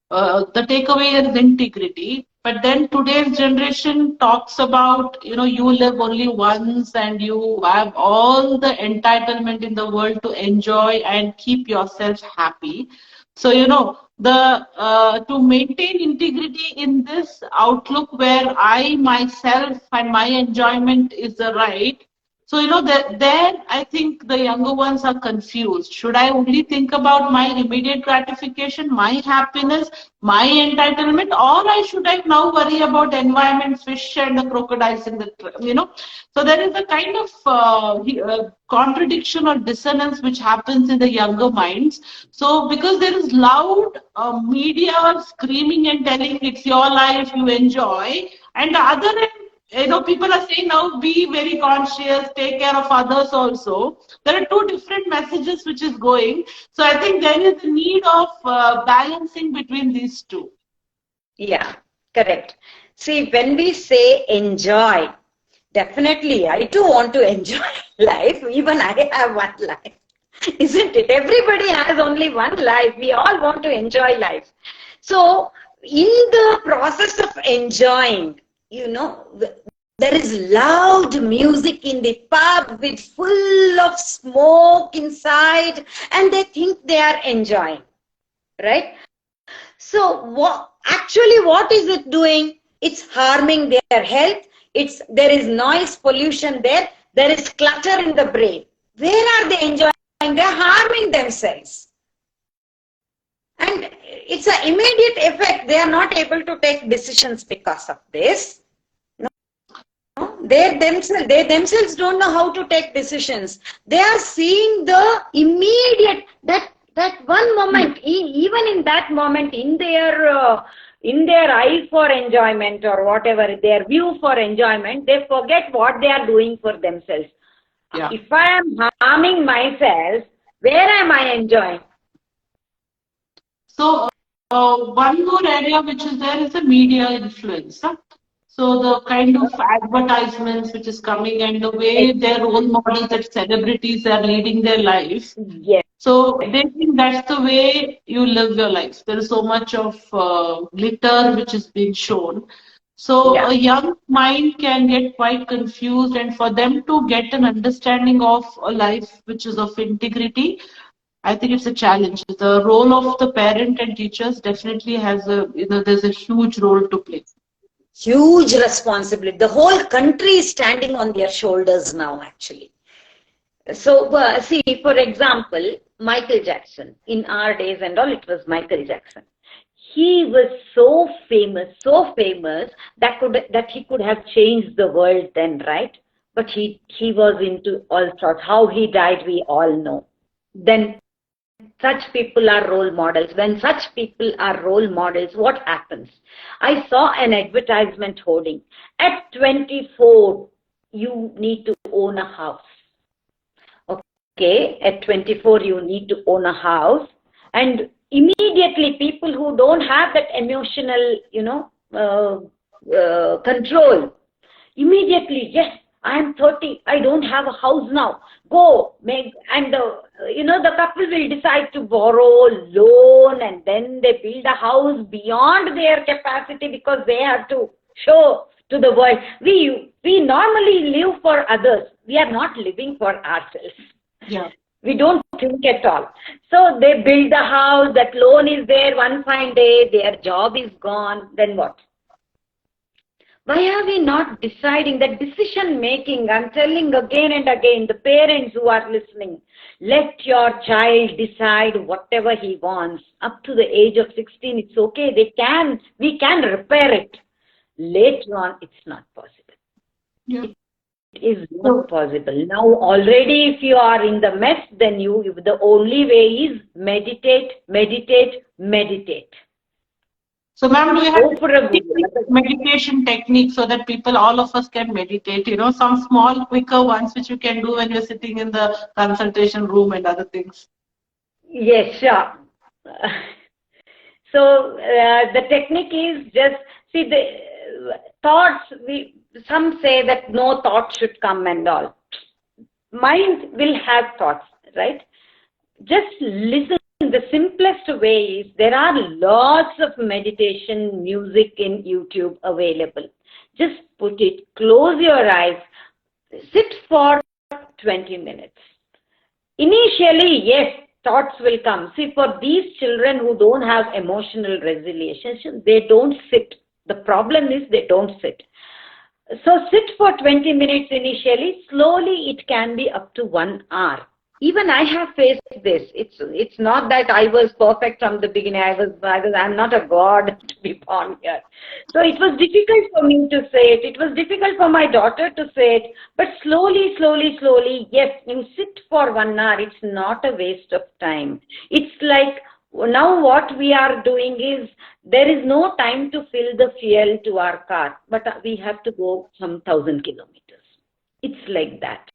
takeaway is integrity. But then today's generation talks about, you live only once and you have all the entitlement in the world to enjoy and keep yourself happy. So, to maintain integrity in this outlook where I myself and my enjoyment is the right. So, there I think the younger ones are confused. Should I only think about my immediate gratification, my happiness, my entitlement, or should I now worry about environment, fish and the crocodiles in the, So there is a kind of contradiction or dissonance which happens in the younger minds. So because there is loud media screaming and telling it's your life, you enjoy, and the other end, People are saying now be very conscious, take care of others also. There are two different messages which is going. So I think there is a need of balancing between these two. Yeah, correct. See, when we say enjoy, definitely I too want to enjoy life. Even I have one life. Isn't it? Everybody has only one life. We all want to enjoy life. So, in the process of enjoying, there is loud music in the pub with full of smoke inside, and they think they are enjoying, right? So, what is it doing? It's harming their health. There is noise pollution there. There is clutter in the brain. Where are they enjoying? They're harming themselves. And it's an immediate effect. They are not able to take decisions because of this. No, they themselves don't know how to take decisions. They are seeing the immediate, that one moment, even in that moment, in their eye for enjoyment or whatever, their view for enjoyment, they forget what they are doing for themselves. Yeah. If I am harming myself, where am I enjoying? So one more area which is there is the media influence. Huh? So the kind of advertisements which is coming and the way their role models that celebrities are leading their life. Yes. So they think that's the way you live your life. There is so much of glitter which is being shown. So Yeah. a young mind can get quite confused, and for them to get an understanding of a life which is of integrity, I think it's a challenge. The role of the parent and teachers definitely has there's a huge role to play. Huge responsibility. The whole country is standing on their shoulders now, actually. So, see, for example, Michael Jackson, in our days and all, it was Michael Jackson. He was so famous that he could have changed the world then, right? But he was into all sorts. How he died, we all know. Then such people are role models. When such people are role models, what happens? I saw an advertisement holding, at 24, you need to own a house. Okay, at 24, you need to own a house. And immediately, people who don't have that emotional, control, immediately, yes, I am 30, I don't have a house now. Go, and the couple will decide to borrow loan, and then they build a house beyond their capacity because they have to show to the world. We normally live for others. We are not living for ourselves. Yeah. We don't think at all. So they build the house, that loan is there, one fine day, their job is gone, then what? Why are we not deciding that decision making? I'm telling again and again, the parents who are listening, let your child decide whatever he wants. Up to the age of 16, it's okay. We can repair it. Later on, it's not possible. Yeah. It is not possible. Now already if you are in the mess, then the only way is meditate, meditate, meditate. So, ma'am, do you have meditation techniques so that all of us can meditate? Some small, quicker ones which you can do when you're sitting in the consultation room and other things. Yes, sure. So the technique is just, see, the thoughts, some say that no thought should come and all. Mind will have thoughts, right? Just listen. The simplest way is, there are lots of meditation music in YouTube available. Just put it, close your eyes, sit for 20 minutes. Initially, yes, thoughts will come. See, for these children who don't have emotional resilience, they don't sit. The problem is they don't sit. So sit for 20 minutes initially. Slowly, it can be up to 1 hour. Even I have faced this. It's not that I was perfect from the beginning. I'm not a god to be born here. So it was difficult for me to say it. It was difficult for my daughter to say it. But slowly, yes, you sit for 1 hour. It's not a waste of time. It's like Now what we are doing is there is no time to fill the fuel to our car, but we have to go some 1,000 kilometers. It's like that.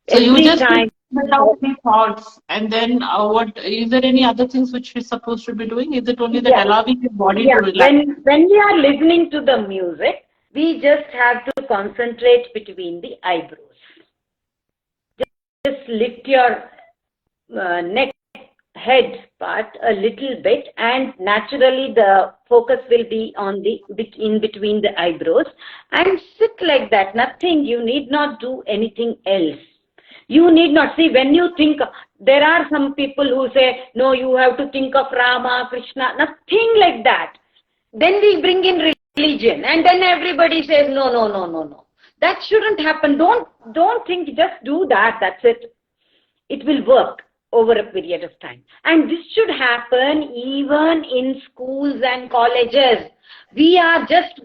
So you Every just time. without any thoughts, and then what? Is there any other things which we're supposed to be doing? Is it only that Yeah, allowing your body to yeah. relax? When we are listening to the music, we just have to concentrate between the eyebrows. Just lift your neck head part a little bit, and naturally the focus will be on the in between the eyebrows, and sit like that. Nothing. You need not do anything else. You need not see when you think. There are some people who say, no, you have to think of Rama, Krishna, nothing like that. Then we bring in religion, and then everybody says, no, no, no, no, no. That shouldn't happen. Don't think, just do that. That's it. It will work over a period of time. And this should happen even in schools and colleges. We are just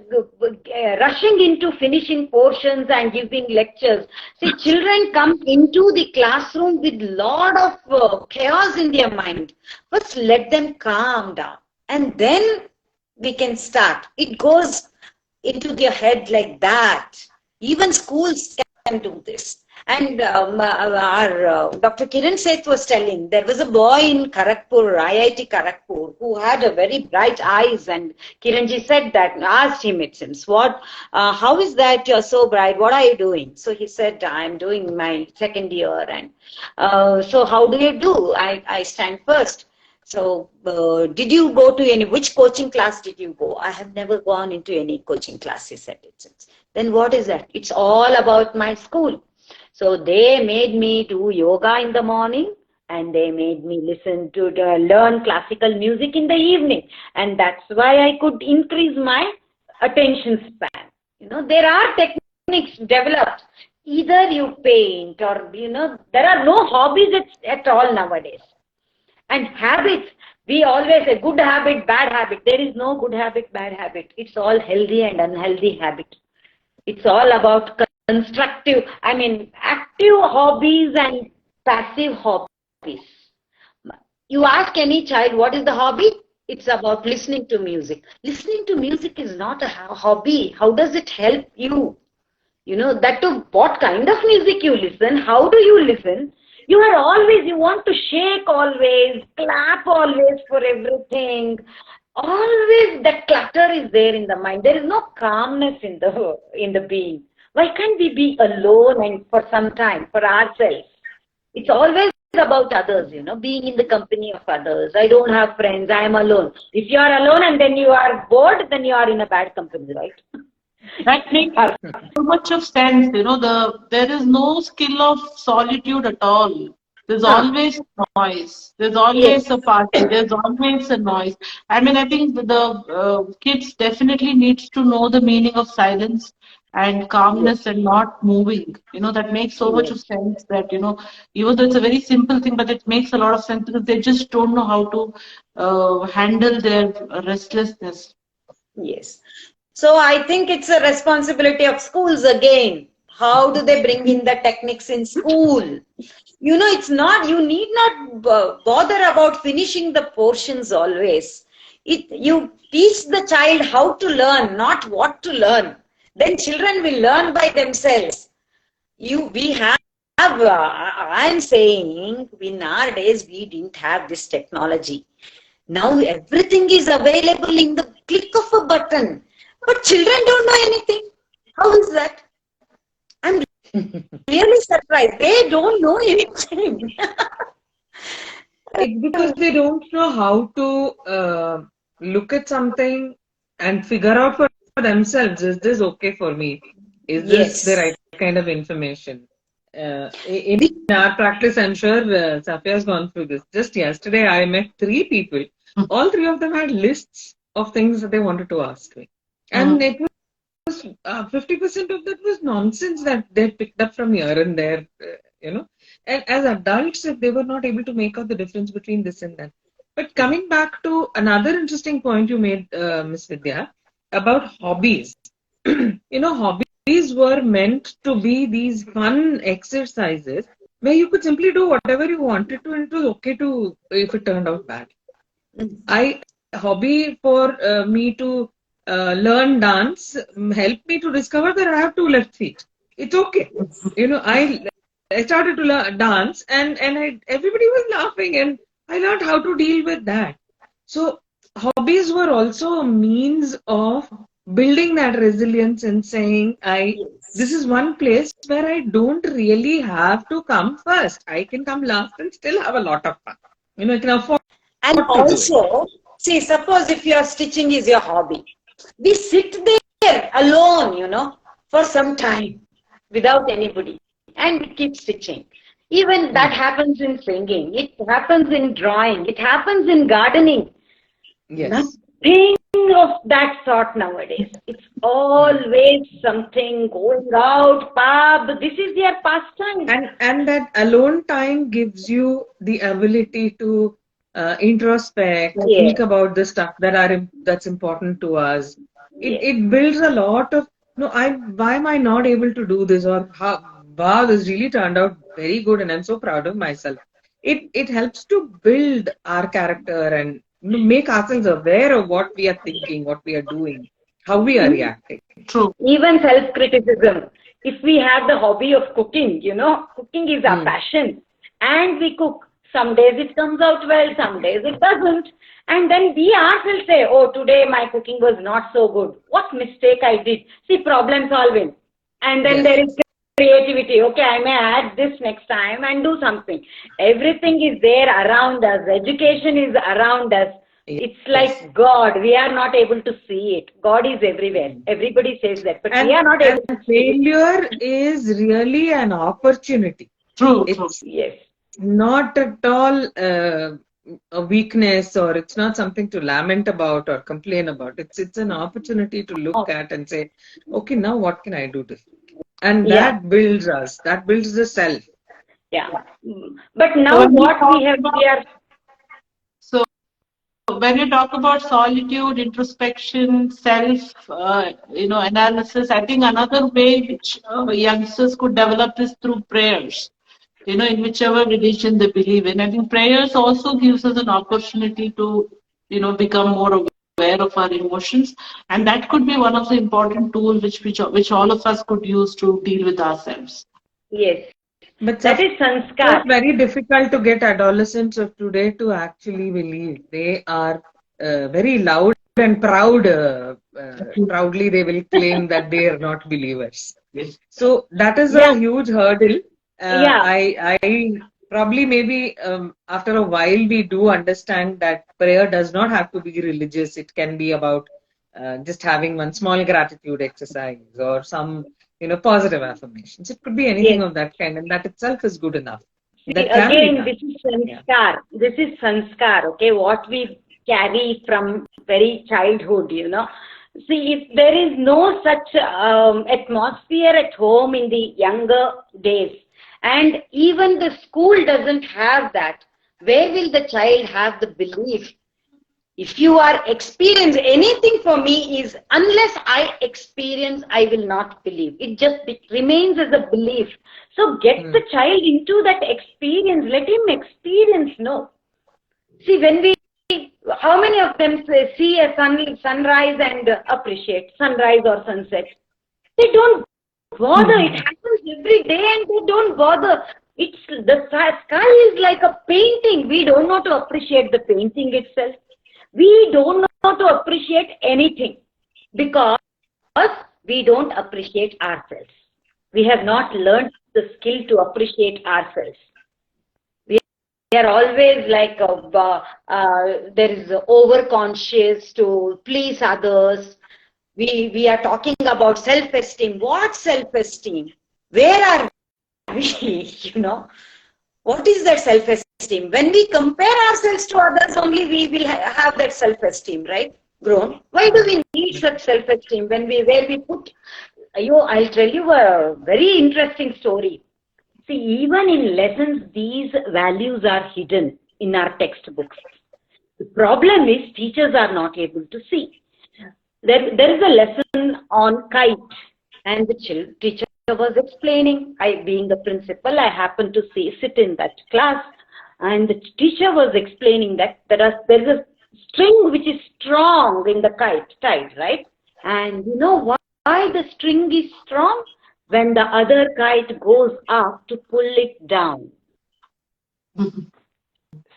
rushing into finishing portions and giving lectures. See, children come into the classroom with lot of chaos in their mind. First, let them calm down, and then we can start. It goes into their head like that. Even schools can do this. And our Dr. Kiran Seth was telling, there was a boy in Kharagpur, IIT Kharagpur, who had a very bright eyes, and Kiranji said that, asked him, it seems, how is that you're so bright? What are you doing? So he said, I'm doing my second year. And so how do you do? I stand first. So, did you go to which coaching class did you go? I have never gone into any coaching class, he said. Then what is that? It's all about my school. So they made me do yoga in the morning, and they made me learn classical music in the evening. And that's why I could increase my attention span. There are techniques developed. Either you paint or, there are no hobbies at all nowadays. And habits, we always say good habit, bad habit. There is no good habit, bad habit. It's all healthy and unhealthy habit. It's all about constructive, active hobbies and passive hobbies. You ask any child, what is the hobby? It's about listening to music. Listening to music is not a hobby. How does it help you? That to what kind of music you listen, how do you listen? You want to shake always, clap always for everything. Always that clutter is there in the mind. There is no calmness in the being. Why can't we be alone and for some time, for ourselves? It's always about others, being in the company of others. I don't have friends, I am alone. If you are alone and then you are bored, then you are in a bad company, right? That makes so much of sense. There is no skill of solitude at all. There's always noise. There's always a party. There's always a noise. I think the kids definitely needs to know the meaning of silence and calmness and not moving. That makes so much of sense that, even though it's a very simple thing, but it makes a lot of sense because they just don't know how to handle their restlessness. Yes. So I think it's a responsibility of schools again. How do they bring in the techniques in school? It's not, you need not bother about finishing the portions always. You teach the child how to learn, not what to learn. Then children will learn by themselves. I'm saying, nowadays we didn't have this technology. Now everything is available in the click of a button. But children don't know anything. How is that? I'm really surprised. They don't know anything. It's because they don't know how to look at something and figure out for themselves, is this okay for me? Is this the right kind of information? In our practice, I'm sure Safia has gone through this. Just yesterday, I met 3 people. All 3 of them had lists of things that they wanted to ask me. And it was 50% of that was nonsense that they picked up from here and there, And as adults, if they were not able to make out the difference between this and that. But coming back to another interesting point you made, Ms. Vidya, about hobbies. Hobbies were meant to be these fun exercises where you could simply do whatever you wanted to, and it was okay if it turned out bad. I hobby for me to learn dance helped me to discover that I have two left feet. It's okay. I started to learn dance, and everybody was laughing, and I learned how to deal with that. So hobbies were also a means of building that resilience and saying, this is one place where I don't really have to come first. I can come last and still have a lot of fun. I can afford And to do it. also, see, suppose if your stitching is your hobby, we sit there alone, for some time without anybody and we keep stitching. Even that happens in singing, it happens in drawing, it happens in gardening. Yes. Nothing of that sort nowadays. It's always something going out, pub. This is their pastime. And that alone time gives you the ability to introspect, Yes, think about the stuff that's important to us. yes. It builds a lot of no. Why am I not able to do this? Or how, wow, this really turned out very good, and I'm so proud of myself. It helps to build our character and make ourselves aware of what we are thinking, what we are doing, how we are reacting. True. Even self-criticism. If we have the hobby of cooking, cooking is our passion, and we cook. Some days it comes out well, some days it doesn't. And then we ourselves say, oh, today my cooking was not so good. What mistake I did? See, problem solving. And then Yes. there is creativity. Okay, I may add this next time and do something. Everything is there around us. Education is around us. It's like God. We are not able to see it. God is everywhere. Everybody says that, but we are not able to see it. Failure is really an opportunity. True. It's Yes. not at all a weakness, or it's not something to lament about or complain about. It's an opportunity to look at and say, okay, now what can I do differently? And Yeah. that builds us. That builds the self. Yeah. But now when what we are So when you talk about solitude, introspection, self, analysis, I think another way which youngsters could develop is through prayers. In whichever religion they believe in. I think prayers also gives us an opportunity to, become more aware of our emotions, and that could be one of the important tools which all of us could use to deal with ourselves. yes. But That is sanskar. it's very difficult to get adolescents of today to actually believe. They are very loud and proud. Proudly, they will claim that they are not believers. Yes. So that is Yeah. a huge hurdle. Yeah. I probably maybe after a while we do understand that prayer does not have to be religious. It can be about just having one small gratitude exercise or some positive affirmations. It could be anything Yes. of that kind, and that itself is good enough. See, That can be again, done. this is sanskar. This is sanskar, okay, what we carry from very childhood, See, if there is no such atmosphere at home in the younger days, and even the school doesn't have that, where will the child have the belief? If you are experience, anything for me is, unless I experience, I will not believe. It just remains as a belief. So get the child into that experience. Let him experience. No. See, how many of them see a sunrise and appreciate sunrise or sunset? They don't bother. It happens every day and they don't bother. The sky is like a painting. We don't know to appreciate the painting itself. We don't know to appreciate anything because we don't appreciate ourselves. We have not learned the skill to appreciate ourselves. We are always like there is over-conscious to please others. We are talking about self-esteem. What self-esteem? Where are we? What is that self-esteem? When we compare ourselves to others, only we will have that self-esteem, right? Grown. Why do we need such self-esteem where we put? I'll tell you a very interesting story. See, even in lessons, these values are hidden in our textbooks. The problem is teachers are not able to see. There is a lesson on kite, and the teacher was explaining. I, being the principal, I happened to sit in that class, and the teacher was explaining that there is a string which is strong in the kite, tied, right? And you know why the string is strong? When the other kite goes up to pull it down.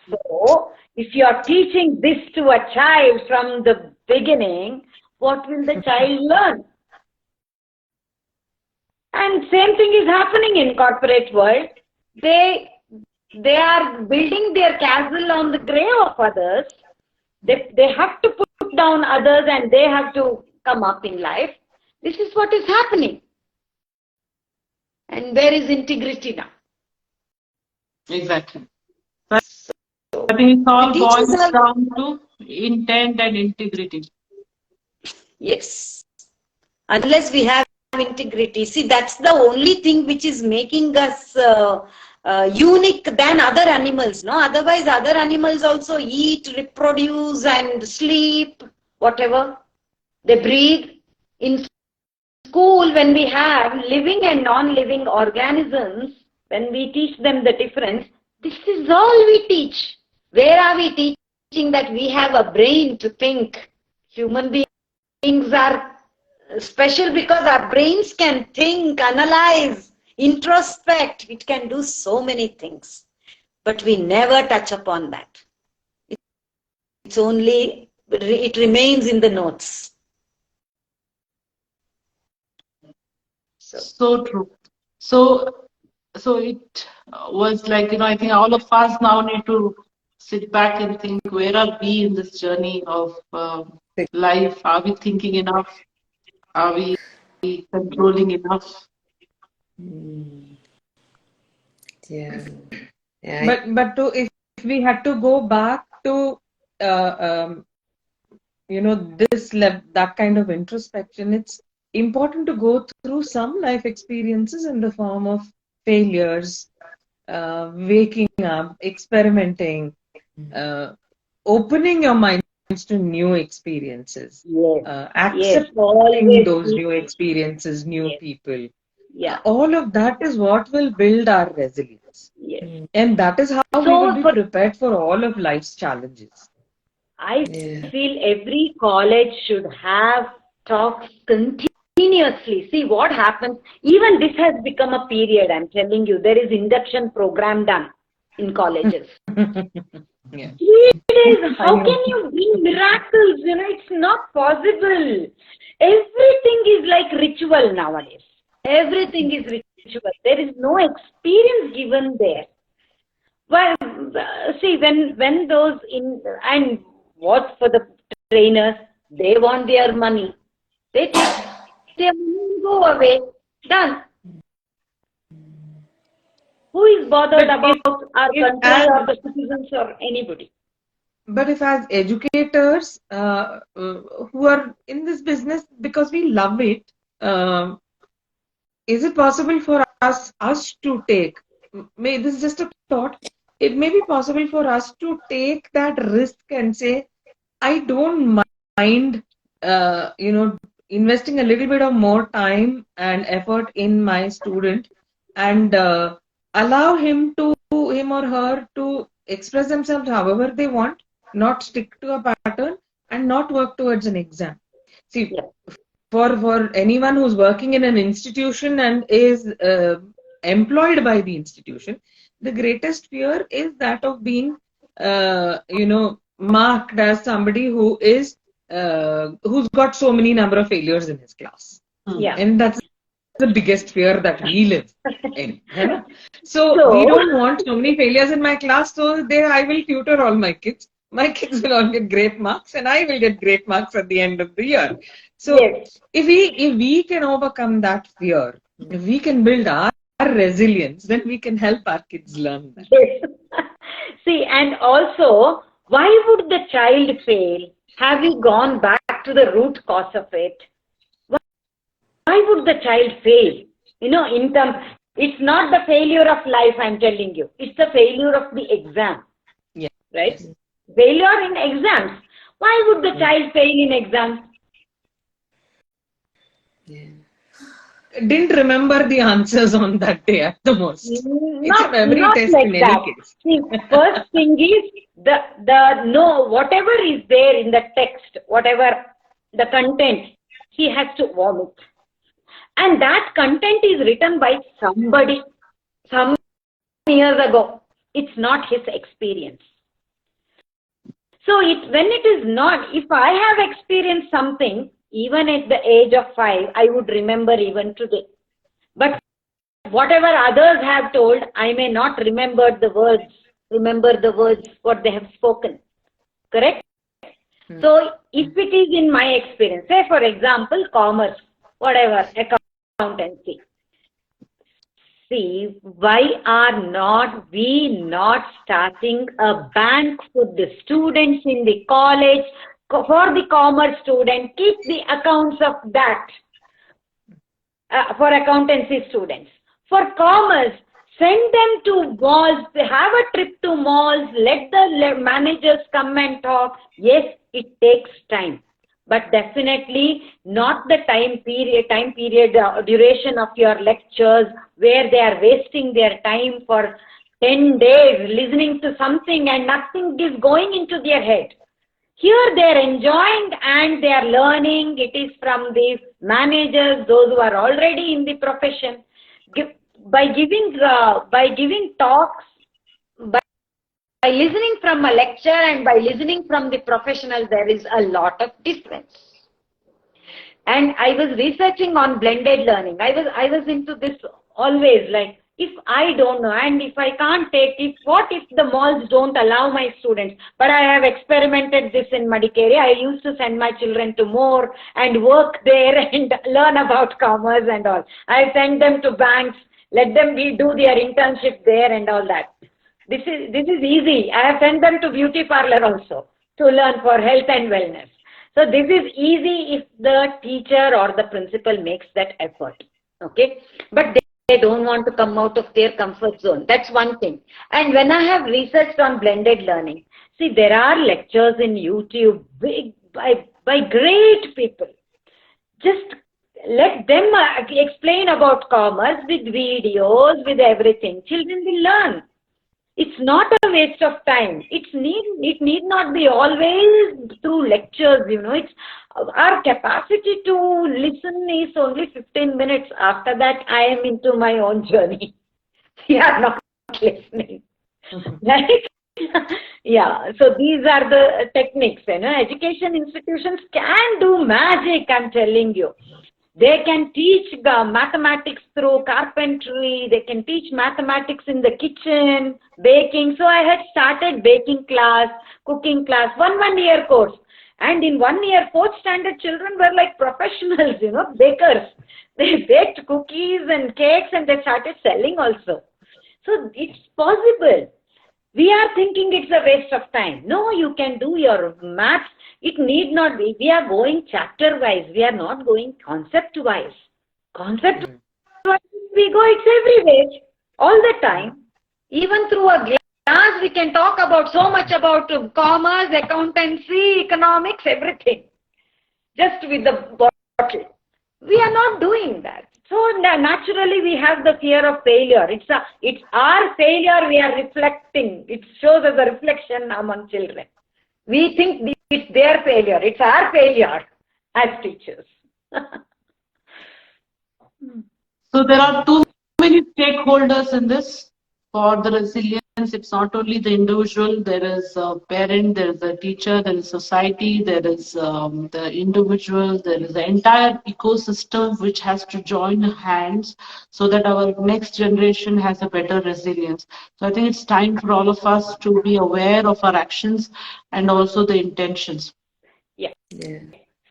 So, if you are teaching this to a child from the beginning, what will the child learn? And same thing is happening in corporate world. They are building their castle on the grave of others. They have to put down others and they have to come up in life. This is what is happening. And where is integrity now? Exactly. I think it all teachers boils are, down to intent and integrity. yes. Unless we have integrity. See, that's the only thing which is making us unique than other animals. No, otherwise other animals also eat, reproduce and sleep, whatever. They breathe. In school, when we have living and non-living organisms, when we teach them the difference, this is all we teach. Where are we teaching that we have a brain to think? Human beings are special because our brains can think, analyze, introspect. It can do so many things. But we never touch upon that. It's only, it remains in the notes. So true. So it was like, I think all of us now need to sit back and think, where are we in this journey of life? Are we thinking enough? Are we controlling enough? Yeah. But if we had to go back to that kind of introspection, it's important to go through some life experiences in the form of failures, waking up, experimenting, opening your minds to new experiences, accepting those new experiences, new people. Yeah. All of that is what will build our resilience. Yes. And that is how we will be prepared for all of life's challenges. I feel every college should have talks continuously. See what happens. Even this has become a period. I'm telling you, there is induction program done in colleges. 3 days. How can you bring miracles? It's not possible. Everything is like ritual nowadays. Everything is ritual. There is no experience given there. Well, see, when those and what for the trainers, they want their money. They take their money and go away. Done. Who is bothered about our country or the citizens or anybody? But if as educators who are in this business because we love it, is it possible for us to take, this is just a thought, it may be possible for us to take that risk and say, I don't mind, investing a little bit of more time and effort in my student and allow him or her to express themselves however they want, not stick to a pattern and not work towards an exam. See, for anyone who's working in an institution and is employed by the institution, the greatest fear is that of being, marked as somebody who is who's got so many number of failures in his class. And that's the biggest fear that we live in. So we don't want so many failures in my class, so I will tutor all my kids. My kids will all get great marks and I will get great marks at the end of the year. So if we can overcome that fear, if we can build our resilience, then we can help our kids learn that. See, and also, why would the child fail? Have you gone back to the root cause of it? Why would the child fail? In terms, it's not the failure of life, I'm telling you. It's the failure of the exam. Yeah. Right? Failure in exams. Why would the child fail in exams? didn't remember the answers on that day at the most. It's a memory Not test like in that. any case. See, first thing is whatever is there in the text, whatever the content, he has to vomit. And that content is written by somebody some years ago. It's not his experience. So when it is not, if I have experienced something, even at the age of 5, I would remember even today. But whatever others have told, I may not remember the words, what they have spoken. Correct? So if it is in my experience, say for example, commerce, whatever, accountancy. See, why are we not starting a bank for the students in the college, for the commerce student, keep the accounts of that for accountancy students. For commerce, send them to malls, have a trip to malls, let the managers come and talk. Yes, it takes time. But definitely not the time period duration of your lectures where they are wasting their time for 10 days listening to something and nothing is going into their head. Here they are enjoying and they are learning. It is from the managers, those who are already in the profession. By giving talks, by listening from a lecture and by listening from the professional, there is a lot of difference. And I was researching on blended learning. I was into this always, like, if I don't know and if I can't take it, what if the malls don't allow my students? But I have experimented this in Madikeri. I used to send my children to More and work there and learn about commerce and all. I send them to banks, let them do their internship there and all that. This is easy. I have sent them to beauty parlor also to learn for health and wellness. So this is easy if the teacher or the principal makes that effort. Okay, but they don't want to come out of their comfort zone. That's one thing. And when I have researched on blended learning, see, there are lectures in YouTube by great people. Just let them explain about commerce with videos, with everything. Children will learn. It's not a waste of time. It need not be always through lectures, It's our capacity to listen is only 15 minutes. After that, I am into my own journey. We are not listening. Right? Yeah. So these are the techniques. Education institutions can do magic, I'm telling you. They can teach mathematics through carpentry. They can teach mathematics in the kitchen, baking. So I had started baking class, cooking class, one year course. And in 1 year, 4th standard children were like professionals, bakers. They baked cookies and cakes and they started selling also. So it's possible. We are thinking it's a waste of time. No, you can do your maths. It need not be. We are going chapter wise. We are not going concept wise. Concept wise, we go, it's everywhere, all the time. Even through a glass, we can talk about so much about commerce, accountancy, economics, everything. Just with the bottle. We are not doing that. So naturally we have the fear of failure. It's our failure we are reflecting. It shows as a reflection among children. We think it's their failure. It's our failure as teachers. So there are too many stakeholders in this for the resilience. It's not only the individual, there is a parent, there is a teacher, there is society, there is the individual, there is the entire ecosystem which has to join hands so that our next generation has a better resilience. So I think it's time for all of us to be aware of our actions and also the intentions. Yeah.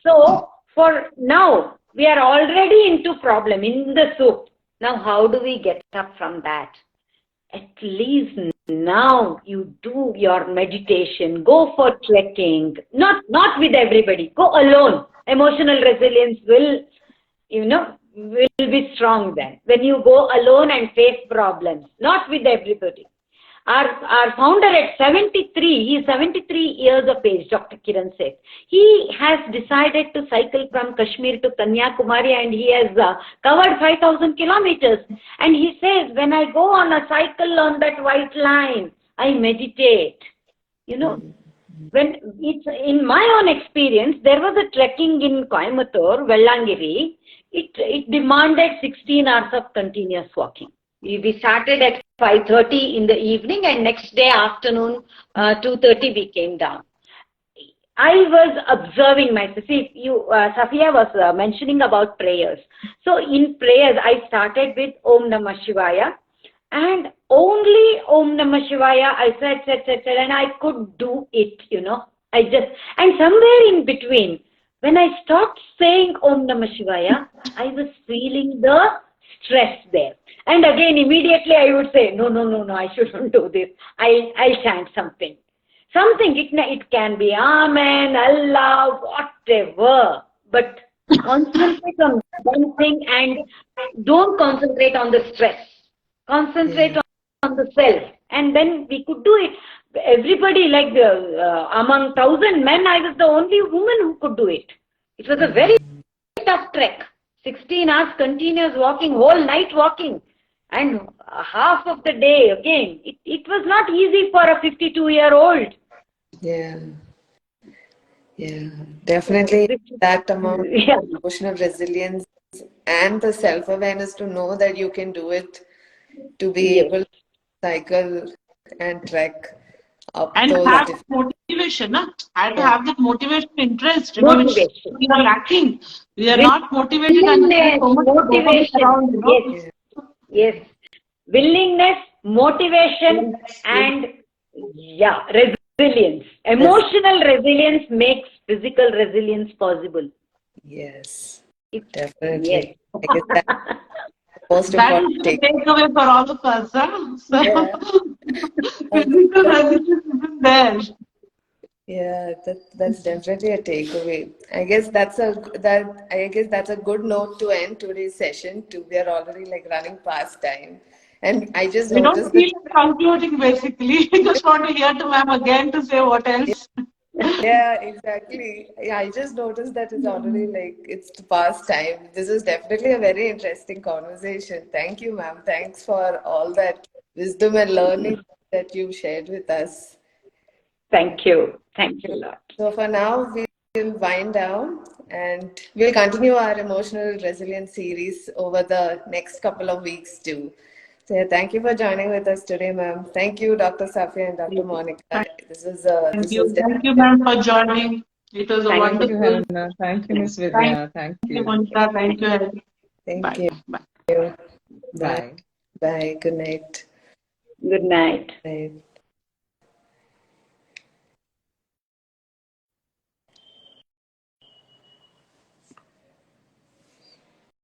So for now, we are already into problem in the soup. Now, how do we get up from that? At least now you do your meditation, go for trekking, not with everybody, go alone. Emotional resilience will be strong then. When you go alone and face problems, not with everybody. Our founder at 73, he is 73 years of age, Dr. Kiran said. He has decided to cycle from Kashmir to Kanyakumari and he has covered 5,000 kilometers. And he says, when I go on a cycle on that white line, I meditate. You know, when it's in my own experience, there was a trekking in Coimbatore, Vellangiri. It demanded 16 hours of continuous walking. We started at 5:30 in the evening and next day afternoon 2:30 we came down. I was observing myself. See, Safia was mentioning about prayers. So in prayers, I started with Om Namah Shivaya. And only Om Namah Shivaya, I said, and I could do it, you know. And somewhere in between, when I stopped saying Om Namah Shivaya, I was feeling the stress there. And again, immediately I would say, no, I shouldn't do this. I'll chant something. It can be Amen, Allah, whatever. But concentrate on one thing and don't concentrate on the stress. Concentrate on the self, and then we could do it. Everybody, like among 1,000 men, I was the only woman who could do it. It was a very tough trek. 16 hours continuous walking, whole night walking, and half of the day again. It was not easy for a 52-year-old. Yeah, definitely that amount of emotional resilience and the self-awareness to know that you can do it, to be able to cycle and trek up and those have motivation, and to have that motivation, interest, which we are lacking. We are not motivated and so much motivation. Around, Yes. Willingness, motivation, and resilience. Emotional resilience makes physical resilience possible. Yes, definitely. Yes. I guess that's most that important is the takeaway for all of us. So, physical resilience isn't there. Yeah, that's definitely a takeaway. I guess that's a good note to end today's session. We are already like running past time, and I just We don't noticed that. feel like concluding basically. We just want to hear to ma'am again to say what else. Yeah, exactly. Yeah, I just noticed that it's already like it's past time. This is definitely a very interesting conversation. Thank you, ma'am. Thanks for all that wisdom and learning that you've shared with us. Thank you. Thank you a lot. So for now, we'll wind down and we'll continue our emotional resilience series over the next couple of weeks too. So yeah, thank you for joining with us today, ma'am. Thank you, Dr. Safia and Dr. Monica. Thank you, ma'am, for joining. It was a Thank you, wonderful. Helena. Thank you, Miss Vidya. Thank Thank you, you. Monica. Thank you. Thank you. Bye. Bye. Bye. Bye. Good night. Good night. Bye.